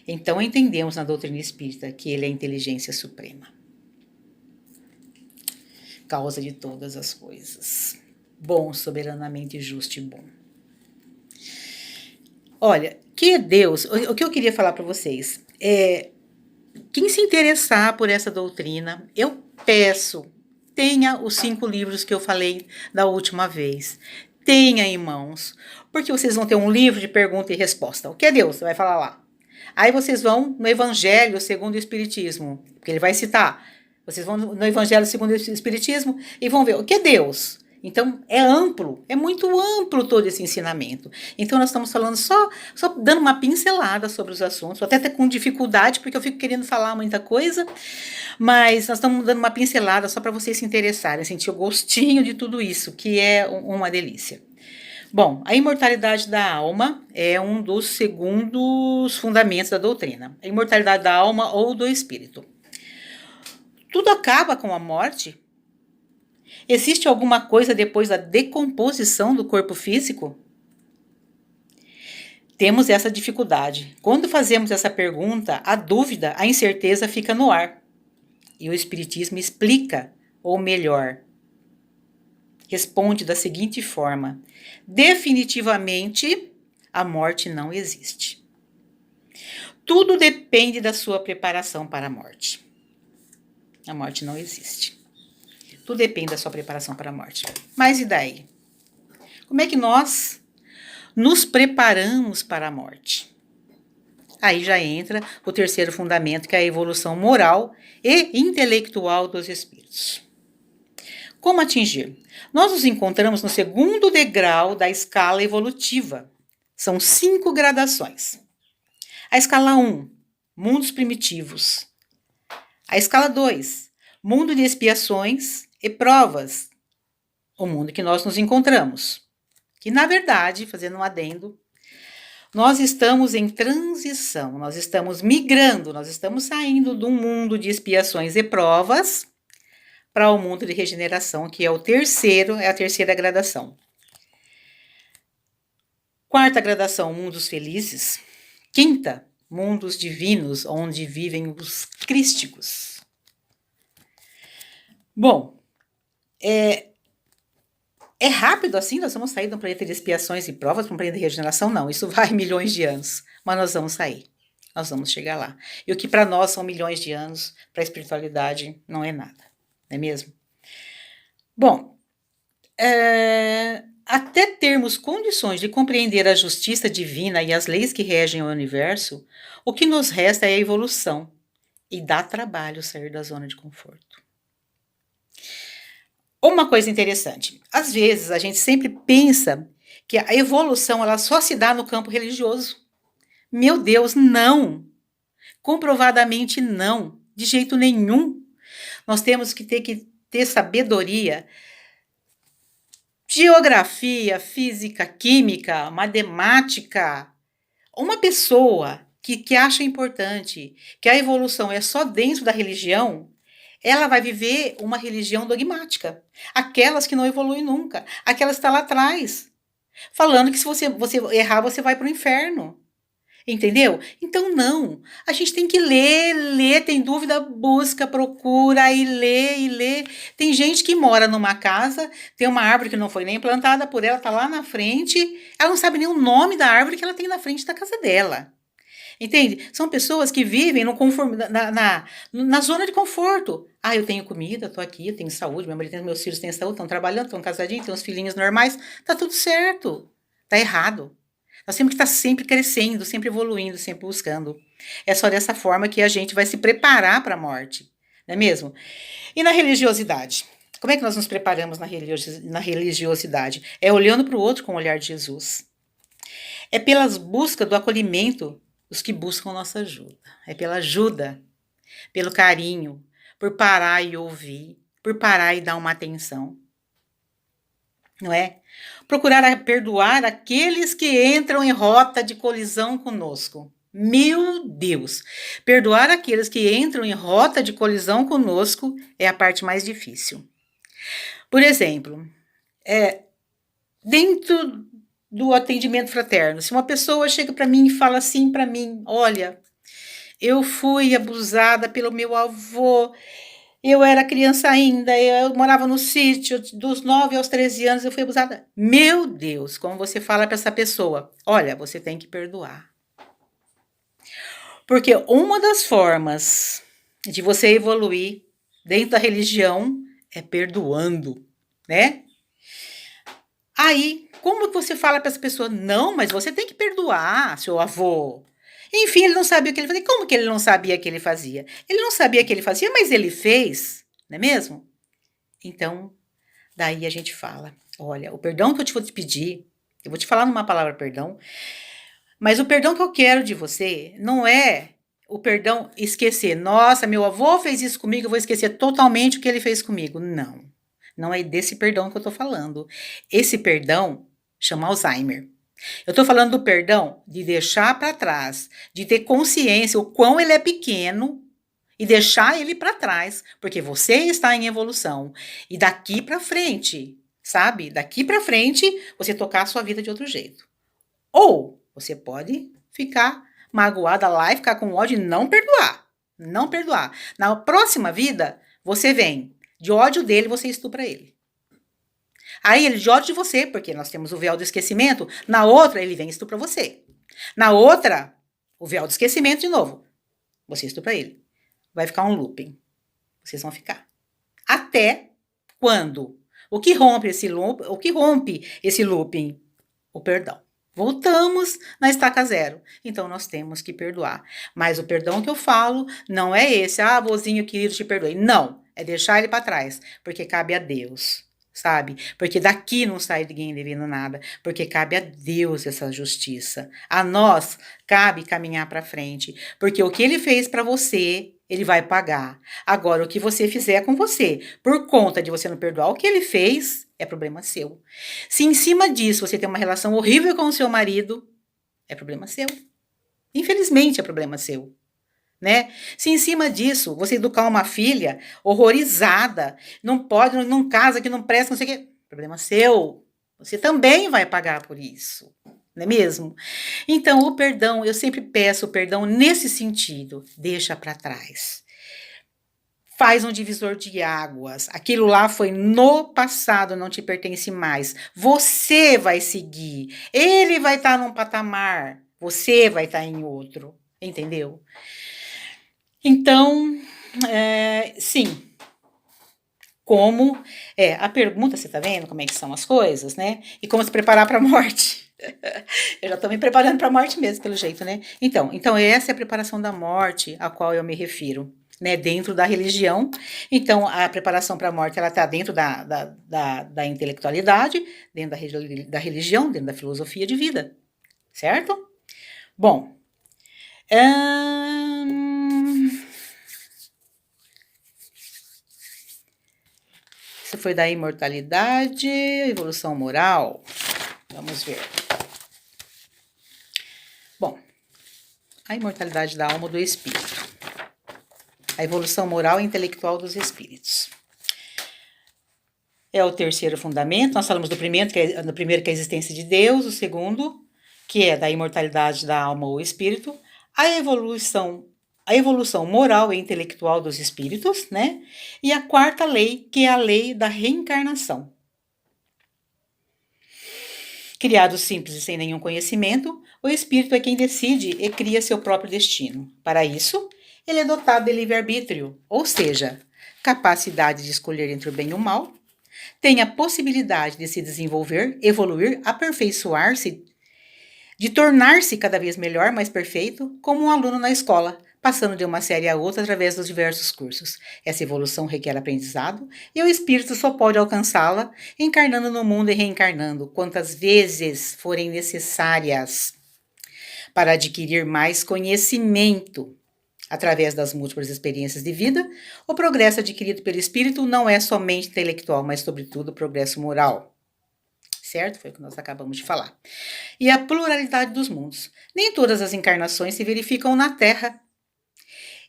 Então entendemos na doutrina espírita que ele é a inteligência suprema, causa de todas as coisas, bom, soberanamente justo e bom. Olha, que é Deus, o que eu queria falar para vocês é, quem se interessar por essa doutrina, eu peço, tenha os 5 livros que eu falei da última vez. Tenha em mãos, porque vocês vão ter um livro de pergunta e resposta. O que é Deus? Você vai falar lá. Aí vocês vão no Evangelho segundo o Espiritismo, porque ele vai citar. Vocês vão no Evangelho segundo o Espiritismo e vão ver o que é Deus. Então, é amplo, é muito amplo todo esse ensinamento. Então, nós estamos falando só dando uma pincelada sobre os assuntos, até com dificuldade, porque eu fico querendo falar muita coisa, mas nós estamos dando uma pincelada só para vocês se interessarem, sentir o gostinho de tudo isso, que é uma delícia. Bom, a imortalidade da alma é um dos segundos fundamentos da doutrina. A imortalidade da alma ou do espírito. Tudo acaba com a morte? Existe alguma coisa depois da decomposição do corpo físico? Temos essa dificuldade. Quando fazemos essa pergunta, a dúvida, a incerteza fica no ar. E o Espiritismo explica, ou melhor, responde da seguinte forma: definitivamente a morte não existe. Tudo depende da sua preparação para a morte. A morte não existe. Tudo depende da sua preparação para a morte. Mas e daí? Como é que nós nos preparamos para a morte? Aí já entra o terceiro fundamento, que é a evolução moral e intelectual dos espíritos. Como atingir? Nós nos encontramos no segundo degrau da escala evolutiva. São 5 gradações. A escala 1, mundos primitivos. A escala 2, mundo de expiações e provas. O mundo que nós nos encontramos. Que, na verdade, fazendo um adendo, nós estamos em transição, nós estamos migrando, nós estamos saindo de um mundo de expiações e provas para o mundo de regeneração, que é a terceira gradação. Quarta gradação, mundos felizes. Quinta, mundos divinos, onde vivem os crísticos. Bom, é rápido assim? Nós vamos sair de um planeta de expiações e provas para um planeta de regeneração? Não, isso vai milhões de anos, mas nós vamos sair. Nós vamos chegar lá. E o que para nós são milhões de anos, para a espiritualidade não é nada. Não é mesmo? Bom, até termos condições de compreender a justiça divina e as leis que regem o universo, o que nos resta é a evolução. E dá trabalho sair da zona de conforto. Uma coisa interessante, às vezes a gente sempre pensa que a evolução ela só se dá no campo religioso. Meu Deus, não! Comprovadamente não, de jeito nenhum. Nós temos que ter sabedoria, geografia, física, química, matemática. Uma pessoa que acha importante que a evolução é só dentro da religião, ela vai viver uma religião dogmática. Aquelas que não evoluem nunca. Aquelas que estão lá atrás. Falando que se você errar, você vai para o inferno. Entendeu? Então, não. A gente tem que ler, tem dúvida, busca, procura e lê. Tem gente que mora numa casa, tem uma árvore que não foi nem plantada por ela, tá lá na frente, ela não sabe nem o nome da árvore que ela tem na frente da casa dela. Entende? São pessoas que vivem na zona de conforto. Ah, eu tenho comida, tô aqui, eu tenho saúde, meus filhos têm saúde, estão trabalhando, estão casadinhos, têm uns filhinhos normais, tá tudo certo. Tá errado. Nós temos que estar sempre crescendo, sempre evoluindo, sempre buscando. É só dessa forma que a gente vai se preparar para a morte, não é mesmo? E na religiosidade? Como é que nós nos preparamos na religiosidade? É olhando para o outro com o olhar de Jesus. É pelas buscas do acolhimento dos que buscam nossa ajuda. É pela ajuda, pelo carinho, por parar e ouvir, por parar e dar uma atenção. Não é? Procurar perdoar aqueles que entram em rota de colisão conosco. Meu Deus! Perdoar aqueles que entram em rota de colisão conosco é a parte mais difícil. Por exemplo, dentro do atendimento fraterno. Se uma pessoa chega para mim e fala assim para mim: olha, eu fui abusada pelo meu avô, eu era criança ainda, eu morava no sítio, dos 9 aos 13 anos eu fui abusada. Meu Deus, como você fala para essa pessoa? Olha, você tem que perdoar. Porque uma das formas de você evoluir dentro da religião é perdoando, né? Aí, como que você fala para essa pessoa? Não, mas você tem que perdoar seu avô. Enfim, ele não sabia o que ele fazia. Como que ele não sabia o que ele fazia? Ele não sabia o que ele fazia, mas ele fez, não é mesmo? Então, daí a gente fala, olha, o perdão que eu te vou te pedir, eu vou te falar numa palavra perdão, mas o perdão que eu quero de você não é o perdão esquecer. Nossa, meu avô fez isso comigo, eu vou esquecer totalmente o que ele fez comigo. Não, não é desse perdão que eu tô falando. Esse perdão chama Alzheimer. Eu tô falando do perdão de deixar para trás, de ter consciência o quão ele é pequeno e deixar ele para trás, porque você está em evolução. E daqui para frente, sabe? Daqui para frente, você tocar a sua vida de outro jeito. Ou você pode ficar magoada lá e ficar com ódio e não perdoar. Não perdoar. Na próxima vida, você vem. De ódio dele, você estupra ele. Aí ele de ódio de você, porque nós temos o véu do esquecimento. Na outra, ele vem e estupra você. Na outra, o véu do esquecimento de novo. Você estupra ele. Vai ficar um looping. Vocês vão ficar. Até quando? O que rompe esse looping? O perdão. Voltamos na estaca zero. Então, nós temos que perdoar. Mas o perdão que eu falo não é esse. Ah, vozinho querido, te perdoei. Não. É deixar ele para trás. Porque cabe a Deus. Sabe? Porque daqui não sai ninguém devendo nada. Porque cabe a Deus essa justiça. A nós cabe caminhar para frente. Porque o que ele fez para você, ele vai pagar. Agora, o que você fizer com você, por conta de você não perdoar o que ele fez, é problema seu. Se em cima disso você tem uma relação horrível com o seu marido, é problema seu. Infelizmente é problema seu, né? Se em cima disso você educar uma filha horrorizada, não pode, não casa, que não presta, não sei o quê, problema seu. Você também vai pagar por isso, não é mesmo? Então, o perdão, eu sempre peço o perdão nesse sentido, deixa para trás. Faz um divisor de águas. Aquilo lá foi no passado, não te pertence mais. Você vai seguir. Ele vai estar num patamar. Você vai estar em outro. Entendeu? Então, sim. Como a pergunta, você tá vendo como é que são as coisas, né? E como se preparar para a morte. Eu já estou me preparando para a morte mesmo, pelo jeito, né? Então essa é a preparação da morte a qual eu me refiro. Né, dentro da religião. Então, a preparação para a morte ela está dentro da intelectualidade, dentro da religião, dentro da filosofia de vida. Certo? Bom. Isso foi da imortalidade, evolução moral. Vamos ver. Bom, a imortalidade da alma ou do espírito. A evolução moral e intelectual dos espíritos. É o terceiro fundamento. Nós falamos do primeiro, que é a existência de Deus. O segundo, que é da imortalidade da alma ou espírito. A evolução moral e intelectual dos espíritos, né? E a quarta lei, que é a lei da reencarnação. Criado simples e sem nenhum conhecimento, o espírito é quem decide e cria seu próprio destino. Para isso, ele é dotado de livre-arbítrio, ou seja, capacidade de escolher entre o bem e o mal, tem a possibilidade de se desenvolver, evoluir, aperfeiçoar-se, de tornar-se cada vez melhor, mais perfeito, como um aluno na escola, passando de uma série a outra através dos diversos cursos. Essa evolução requer aprendizado e o espírito só pode alcançá-la encarnando no mundo e reencarnando quantas vezes forem necessárias para adquirir mais conhecimento. Através das múltiplas experiências de vida, o progresso adquirido pelo espírito não é somente intelectual, mas, sobretudo, progresso moral. Certo? Foi o que nós acabamos de falar. E a pluralidade dos mundos. Nem todas as encarnações se verificam na Terra.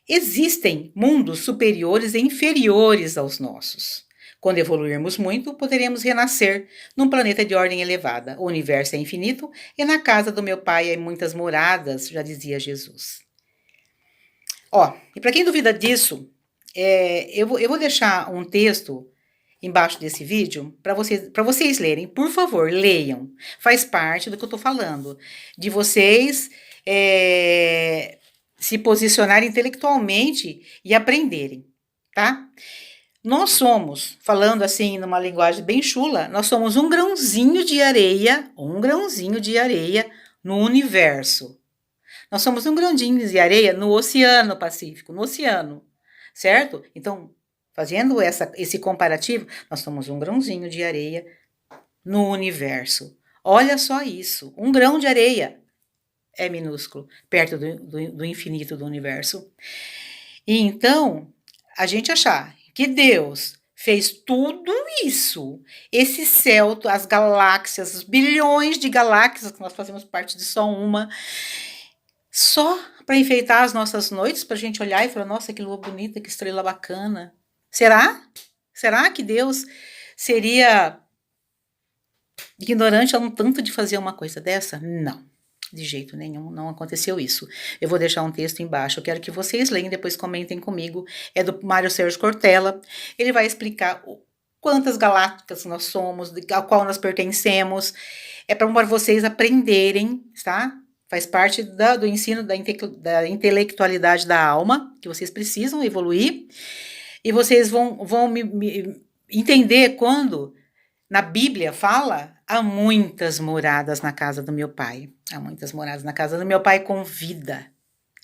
Existem mundos superiores e inferiores aos nossos. Quando evoluirmos muito, poderemos renascer num planeta de ordem elevada. O universo é infinito e na casa do meu pai há muitas moradas, já dizia Jesus. Ó, e para quem duvida disso, eu vou deixar um texto embaixo desse vídeo para vocês lerem. Por favor, leiam. Faz parte do que eu estou falando. De vocês se posicionarem intelectualmente e aprenderem, tá? Nós somos, falando assim numa linguagem bem chula, nós somos um grãozinho de areia no universo. Nós somos um grãozinho de areia no Oceano Pacífico, no oceano, certo? Então, fazendo esse comparativo, nós somos um grãozinho de areia no universo. Olha só isso, um grão de areia é minúsculo, perto do infinito do universo. E então, a gente achar que Deus fez tudo isso, esse céu, as galáxias, os bilhões de galáxias, que nós fazemos parte de só uma, só para enfeitar as nossas noites, para a gente olhar e falar, nossa, que lua bonita, que estrela bacana. Será? Será que Deus seria ignorante a um tanto de fazer uma coisa dessa? Não. De jeito nenhum, não aconteceu isso. Eu vou deixar um texto embaixo, eu quero que vocês leiam, depois comentem comigo. É do Mário Sérgio Cortella. Ele vai explicar quantas galácticas nós somos, a qual nós pertencemos. É para vocês aprenderem, tá? Faz parte do ensino da intelectualidade da alma, que vocês precisam evoluir. E vocês vão me entender quando na Bíblia fala, há muitas moradas na casa do meu pai. Há muitas moradas na casa do meu pai com vida.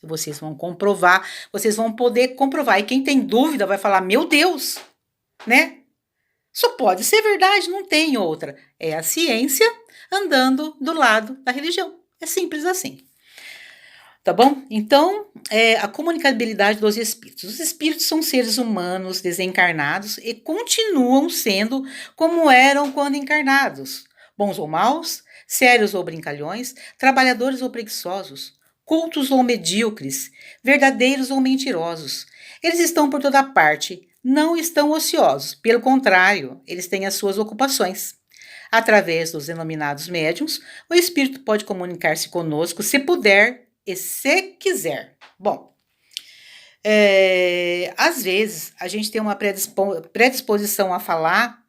Vocês vão comprovar, vocês vão poder comprovar. E quem tem dúvida vai falar, meu Deus, né? Só pode ser verdade, não tem outra. É a ciência andando do lado da religião. É simples assim. Tá bom? Então, a comunicabilidade dos espíritos. Os espíritos são seres humanos desencarnados e continuam sendo como eram quando encarnados. Bons ou maus, sérios ou brincalhões, trabalhadores ou preguiçosos, cultos ou medíocres, verdadeiros ou mentirosos. Eles estão por toda parte, não estão ociosos. Pelo contrário, eles têm as suas ocupações. Através dos denominados médiuns, o espírito pode comunicar-se conosco se puder e se quiser. Bom, às vezes a gente tem uma predisposição a falar,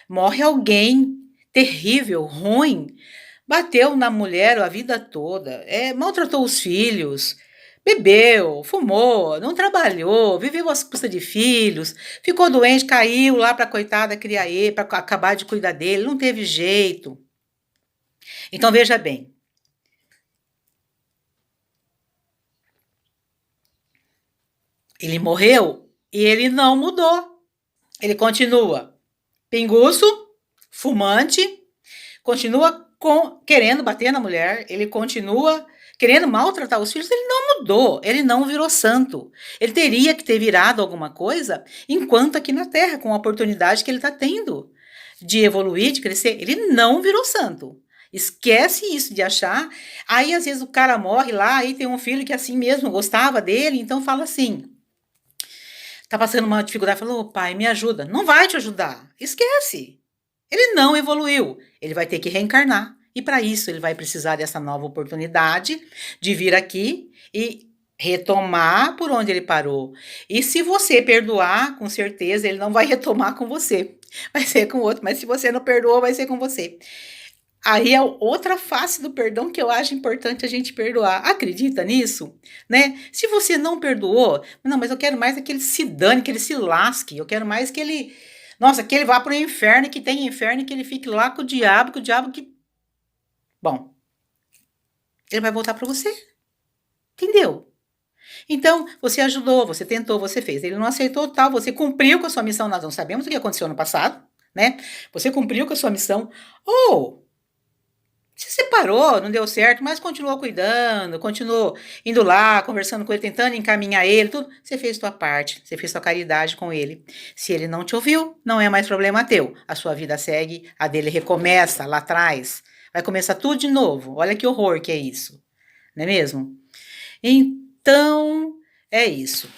morre alguém terrível, ruim, bateu na mulher a vida toda, maltratou os filhos, bebeu, fumou, não trabalhou, viveu às custas de filhos, ficou doente, caiu lá para a coitada criar ele, para acabar de cuidar dele, não teve jeito. Então veja bem, ele morreu e ele não mudou. Ele continua pinguço, fumante, continua querendo bater na mulher, ele continua querendo maltratar os filhos, ele não mudou, ele não virou santo. Ele teria que ter virado alguma coisa enquanto aqui na Terra, com a oportunidade que ele está tendo de evoluir, de crescer. Ele não virou santo. Esquece isso de achar. Aí, às vezes, o cara morre lá, aí tem um filho que assim mesmo gostava dele, então fala assim, tá passando uma dificuldade, falou, oh, pai, me ajuda. Não vai te ajudar. Esquece. Ele não evoluiu. Ele vai ter que reencarnar. E para isso ele vai precisar dessa nova oportunidade de vir aqui e retomar por onde ele parou. E se você perdoar, com certeza ele não vai retomar com você. Vai ser com outro. Mas se você não perdoou, vai ser com você. Aí é outra face do perdão que eu acho importante a gente perdoar. Acredita nisso? Né? Se você não perdoou, não, mas eu quero mais que ele se dane, que ele se lasque. Eu quero mais que ele, nossa, que ele vá para o inferno, que tem inferno, que ele fique lá com o diabo que... Bom, ele vai voltar para você. Entendeu? Então, você ajudou, você tentou, você fez. Ele não aceitou tal, você cumpriu com a sua missão. Nós não sabemos o que aconteceu no passado, né? Você cumpriu com a sua missão. Ou... se separou, não deu certo, mas continuou cuidando, continuou indo lá, conversando com ele, tentando encaminhar ele, tudo. Você fez sua parte, você fez sua caridade com ele. Se ele não te ouviu, não é mais problema teu. A sua vida segue, a dele recomeça lá atrás. Vai começar tudo de novo. Olha que horror que é isso. Não é mesmo? Então, é isso.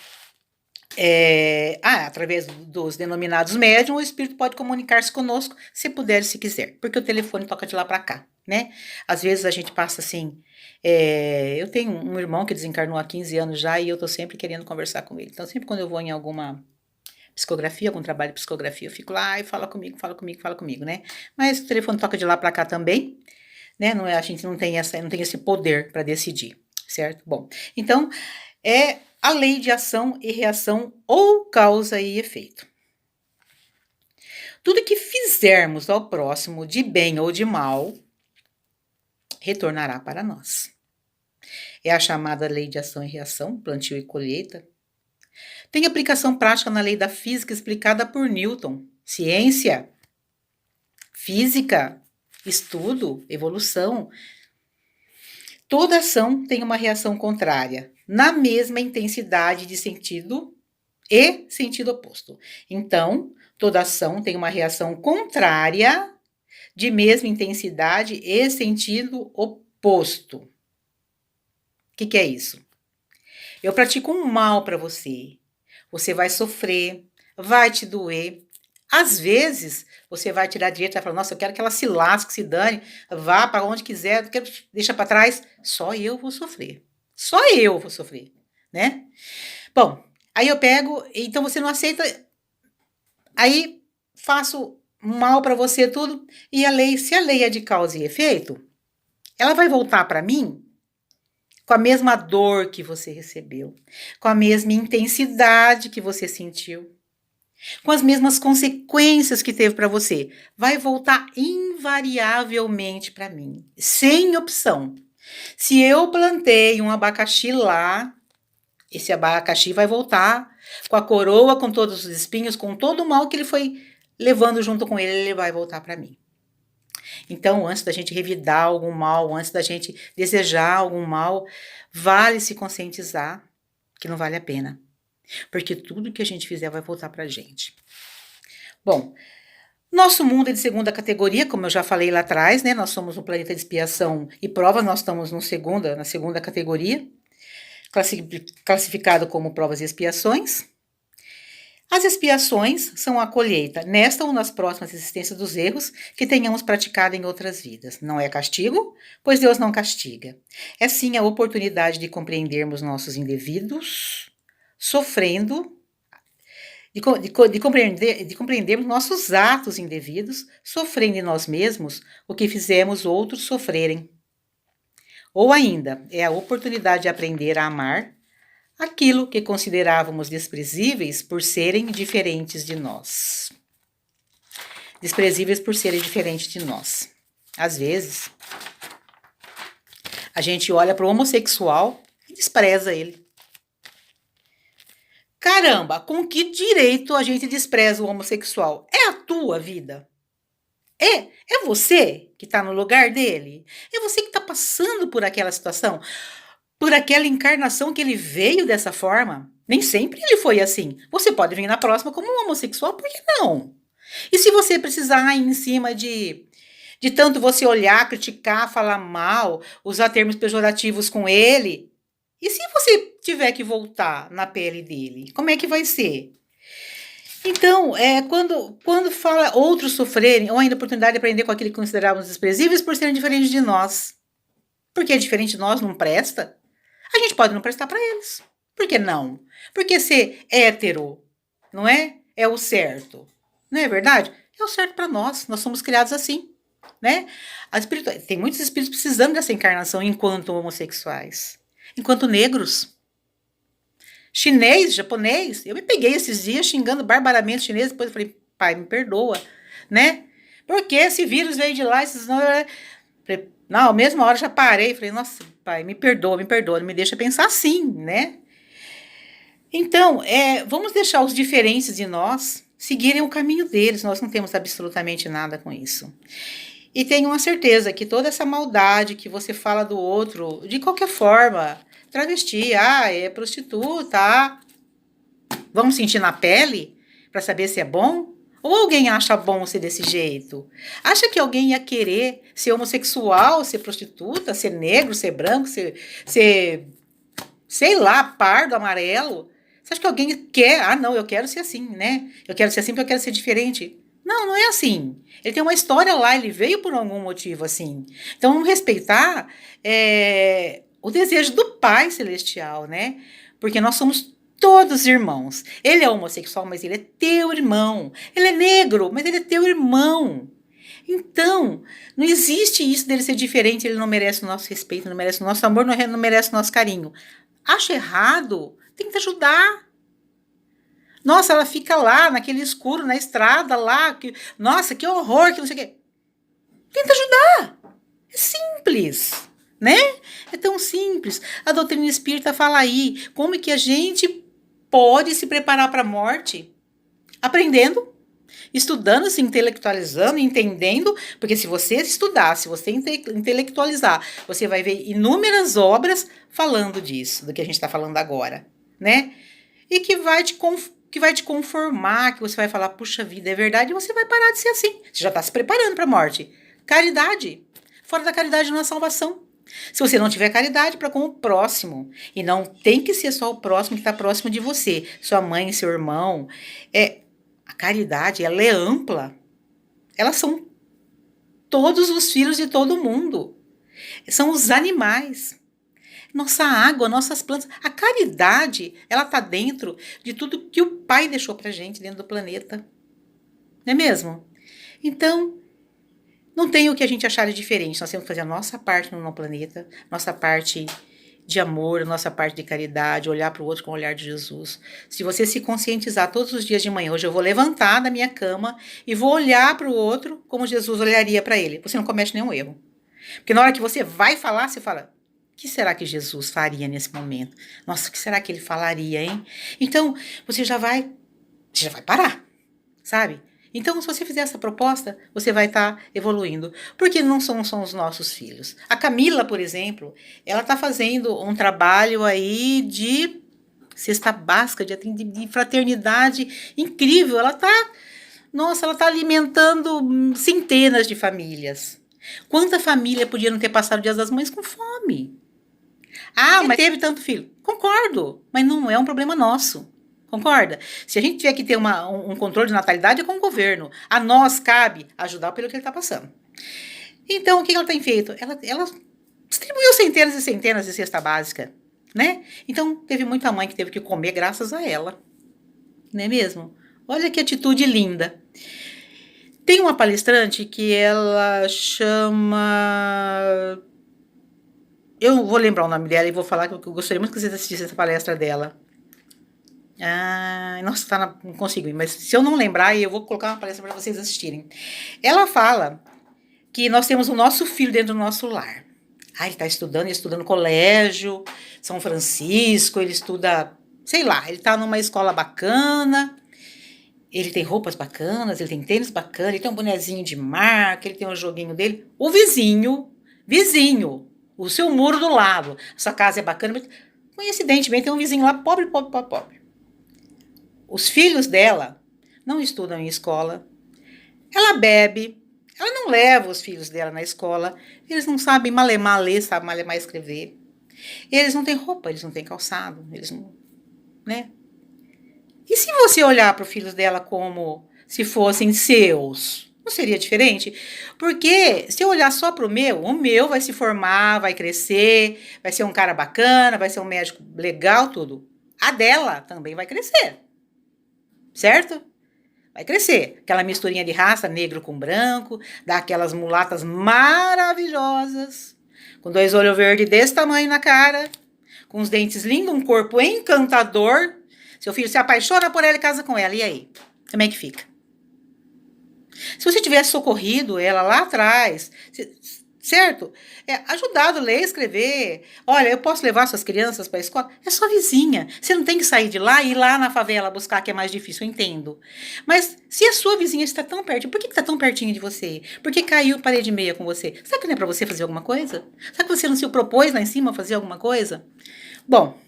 Através dos denominados médiums, o espírito pode comunicar-se conosco, se puder e se quiser, porque o telefone toca de lá para cá, né? Às vezes a gente passa assim, eu tenho um irmão que desencarnou há 15 anos já e eu tô sempre querendo conversar com ele. Então, sempre quando eu vou em alguma psicografia, algum trabalho de psicografia, eu fico lá e fala comigo, né? Mas o telefone toca de lá para cá também, né? Não é, a gente não tem esse poder para decidir, certo? Bom, então é a lei de ação e reação ou causa e efeito. Tudo que fizermos ao próximo de bem ou de mal retornará para nós. É a chamada lei de ação e reação, plantio e colheita. Tem aplicação prática na lei da física explicada por Newton. Ciência, física, estudo, evolução. Toda ação tem uma reação contrária, na mesma intensidade de sentido e sentido oposto. Então, toda ação tem uma reação contrária, de mesma intensidade e sentido oposto. O que é isso? Eu pratico um mal para você. Você vai sofrer, vai te doer. Às vezes, você vai tirar direito e vai falar, nossa, eu quero que ela se lasque, se dane, vá para onde quiser, deixa para trás. Só eu vou sofrer. Só eu vou sofrer, né? Bom, aí eu pego, então você não aceita, aí faço mal para você tudo, e se a lei é de causa e efeito, ela vai voltar para mim com a mesma dor que você recebeu, com a mesma intensidade que você sentiu, com as mesmas consequências que teve para você. Vai voltar invariavelmente para mim, sem opção. Se eu plantei um abacaxi lá, esse abacaxi vai voltar com a coroa, com todos os espinhos, com todo o mal que ele foi levando junto com ele, ele vai voltar para mim. Então, antes da gente revidar algum mal, antes da gente desejar algum mal, vale se conscientizar que não vale a pena. Porque tudo que a gente fizer vai voltar pra gente. Bom, nosso mundo é de segunda categoria, como eu já falei lá atrás, né? Nós somos um planeta de expiação e provas, nós estamos na segunda categoria, classificado como provas e expiações. As expiações são a colheita, nesta ou nas próximas existências dos erros que tenhamos praticado em outras vidas. Não é castigo, pois Deus não castiga. É sim a oportunidade de compreendermos nossos indevidos, sofrendo, de compreendermos nossos atos indevidos, sofrendo em nós mesmos o que fizemos outros sofrerem. Ou ainda, é a oportunidade de aprender a amar aquilo que considerávamos desprezíveis por serem diferentes de nós. Desprezíveis por serem diferentes de nós. Às vezes, a gente olha para o homossexual e despreza ele. Caramba, com que direito a gente despreza o homossexual? É a tua vida? É você que está no lugar dele? É você que está passando por aquela situação? Por aquela encarnação que ele veio dessa forma? Nem sempre ele foi assim. Você pode vir na próxima como um homossexual, por que não? E se você precisar ir em cima de tanto você olhar, criticar, falar mal, usar termos pejorativos com ele, e se você tiver que voltar na pele dele, como é que vai ser? Então, quando fala outros sofrerem, ou ainda a oportunidade de aprender com aquilo que considerávamos desprezíveis por serem diferentes de nós, porque é diferente de nós, não presta, a gente pode não prestar para eles. Por que não? Porque ser hétero, não é? É o certo. Não é verdade? É o certo para nós. Nós somos criados assim, né? Tem muitos espíritos precisando dessa encarnação enquanto homossexuais, enquanto negros. Chinês, japonês. Eu me peguei esses dias xingando barbaramente chinês, depois eu falei, pai, me perdoa, né? Porque esse vírus veio de lá, não, a mesma hora já parei, falei, nossa, pai, me perdoa, não me deixa pensar assim, né? Então, vamos deixar os diferentes de nós seguirem o caminho deles, nós não temos absolutamente nada com isso. E tenho uma certeza que toda essa maldade que você fala do outro, de qualquer forma, travesti, é prostituta, vamos sentir na pele para saber se é bom? Ou alguém acha bom ser desse jeito? Acha que alguém ia querer ser homossexual, ser prostituta, ser negro, ser branco, ser sei lá, pardo, amarelo, Você acha que alguém quer? Ah, não, eu quero ser assim, né? Eu quero ser assim porque eu quero ser diferente. Não, não é assim. Ele tem uma história lá, ele veio por algum motivo assim. Então, vamos respeitar o desejo do Pai Celestial, né? Porque nós somos todos irmãos. Ele é homossexual, mas ele é teu irmão. Ele é negro, mas ele é teu irmão. Então, não existe isso dele ser diferente, ele não merece o nosso respeito, não merece o nosso amor, não merece o nosso carinho. Acha errado, tenta ajudar. Nossa, ela fica lá, naquele escuro, na estrada, lá. Nossa, que horror, que não sei o quê. Tenta ajudar. É simples, né? É tão simples. A doutrina espírita fala aí como é que a gente pode se preparar para a morte aprendendo, estudando, se intelectualizando, entendendo, porque se você estudar, se você intelectualizar, você vai ver inúmeras obras falando disso, do que a gente está falando agora, né? E que vai te conformar, que você vai falar, puxa vida, é verdade, e você vai parar de ser assim. Você já está se preparando para a morte. Caridade. Fora da caridade não há salvação. Se você não tiver caridade para com o próximo, e não tem que ser só o próximo que está próximo de você, sua mãe, seu irmão, a caridade, ela é ampla. Elas são todos os filhos de todo mundo. São os animais. Nossa água, nossas plantas. A caridade, ela está dentro de tudo que o Pai deixou para gente dentro do planeta. Não é mesmo? Então, não tem o que a gente achar de diferente. Nós temos que fazer a nossa parte no planeta, nossa parte de amor, nossa parte de caridade, olhar para o outro com o olhar de Jesus. Se você se conscientizar todos os dias de manhã, hoje eu vou levantar da minha cama e vou olhar para o outro como Jesus olharia para ele. Você não comete nenhum erro. Porque na hora que você vai falar, você fala, o que será que Jesus faria nesse momento? Nossa, o que será que ele falaria, hein? Então, você já vai parar, sabe? Então, se você fizer essa proposta, você vai estar evoluindo. Porque não são só os nossos filhos. A Camila, por exemplo, ela está fazendo um trabalho aí de cesta básica, de fraternidade incrível. Nossa, ela está alimentando centenas de famílias. Quanta família podia não ter passado o Dia das Mães com fome? Ah, mas teve tanto filho. Concordo, mas não é um problema nosso. Concorda? Se a gente tiver que ter um controle de natalidade, é com o governo. A nós cabe ajudar pelo que ele está passando. Então, o que ela tem feito? Ela distribuiu centenas e centenas de cesta básica, né? Então, teve muita mãe que teve que comer graças a ela. Não é mesmo? Olha que atitude linda. Tem uma palestrante que ela chama... Eu vou lembrar o nome dela e vou falar que eu gostaria muito que vocês assistissem essa palestra dela. Ah, nossa, não consigo ir, mas se eu não lembrar, eu vou colocar uma palestra para vocês assistirem. Ela fala que nós temos o nosso filho dentro do nosso lar. Ah, ele está estudando colégio, São Francisco, ele estuda, sei lá, ele está numa escola bacana, ele tem roupas bacanas, ele tem tênis bacana, ele tem um bonezinho de marca, ele tem um joguinho dele. O vizinho, o seu muro do lado, sua casa é bacana, mas coincidentemente tem um vizinho lá pobre, pobre, pobre, pobre. Os filhos dela não estudam em escola. Ela bebe. Ela não leva os filhos dela na escola. Eles não sabem malemar ler, sabem malemar escrever. Eles não têm roupa, eles não têm calçado. Eles não, né? E se você olhar para os filhos dela como se fossem seus? Não seria diferente? Porque se eu olhar só para o meu vai se formar, vai crescer, vai ser um cara bacana, vai ser um médico legal, tudo. A dela também vai crescer. Certo? Vai crescer. Aquela misturinha de raça, negro com branco, dá aquelas mulatas maravilhosas, com 2 olhos verdes desse tamanho na cara, com os dentes lindos, um corpo encantador. Seu filho se apaixona por ela e casa com ela. E aí? Como é que fica? Se você tivesse socorrido ela lá atrás, certo? Ajudado a ler, escrever. Olha, eu posso levar suas crianças para a escola? É sua vizinha. Você não tem que sair de lá e ir lá na favela buscar, que é mais difícil, eu entendo. Mas se a sua vizinha está tão perto, por que está tão pertinho de você? Por que caiu parede e meia com você? Será que não é para você fazer alguma coisa? Será que você não se propôs lá em cima a fazer alguma coisa? Bom,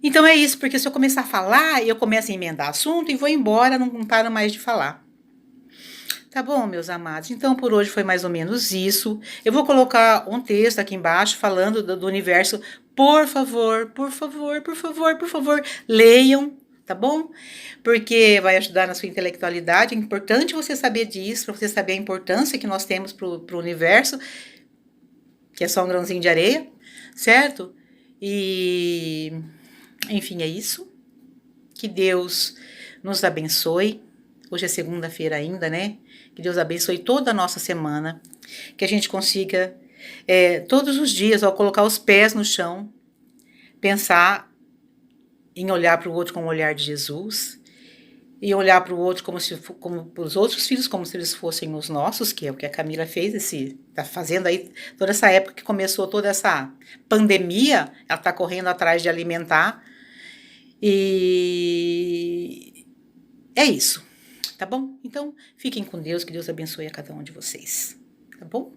então é isso, porque se eu começar a falar, eu começo a emendar assunto e vou embora, não paro mais de falar. Tá bom, meus amados? Então, por hoje foi mais ou menos isso. Eu vou colocar um texto aqui embaixo falando do universo Por favor, por favor, por favor, por favor, leiam, tá bom? Porque vai ajudar na sua intelectualidade. É importante você saber disso, para você saber a importância que nós temos para o universo, que é só um grãozinho de areia, certo? E, enfim, é isso. Que Deus nos abençoe. Hoje é segunda-feira ainda, né? Que Deus abençoe toda a nossa semana. Que a gente consiga, todos os dias, ao colocar os pés no chão, pensar em olhar para o outro com o olhar de Jesus e olhar para o outro como para os outros filhos, como se eles fossem os nossos, que é o que a Camila fez, tá fazendo aí toda essa época que começou toda essa pandemia, ela tá correndo atrás de alimentar. E é isso, tá bom? Então, fiquem com Deus, que Deus abençoe a cada um de vocês, tá bom?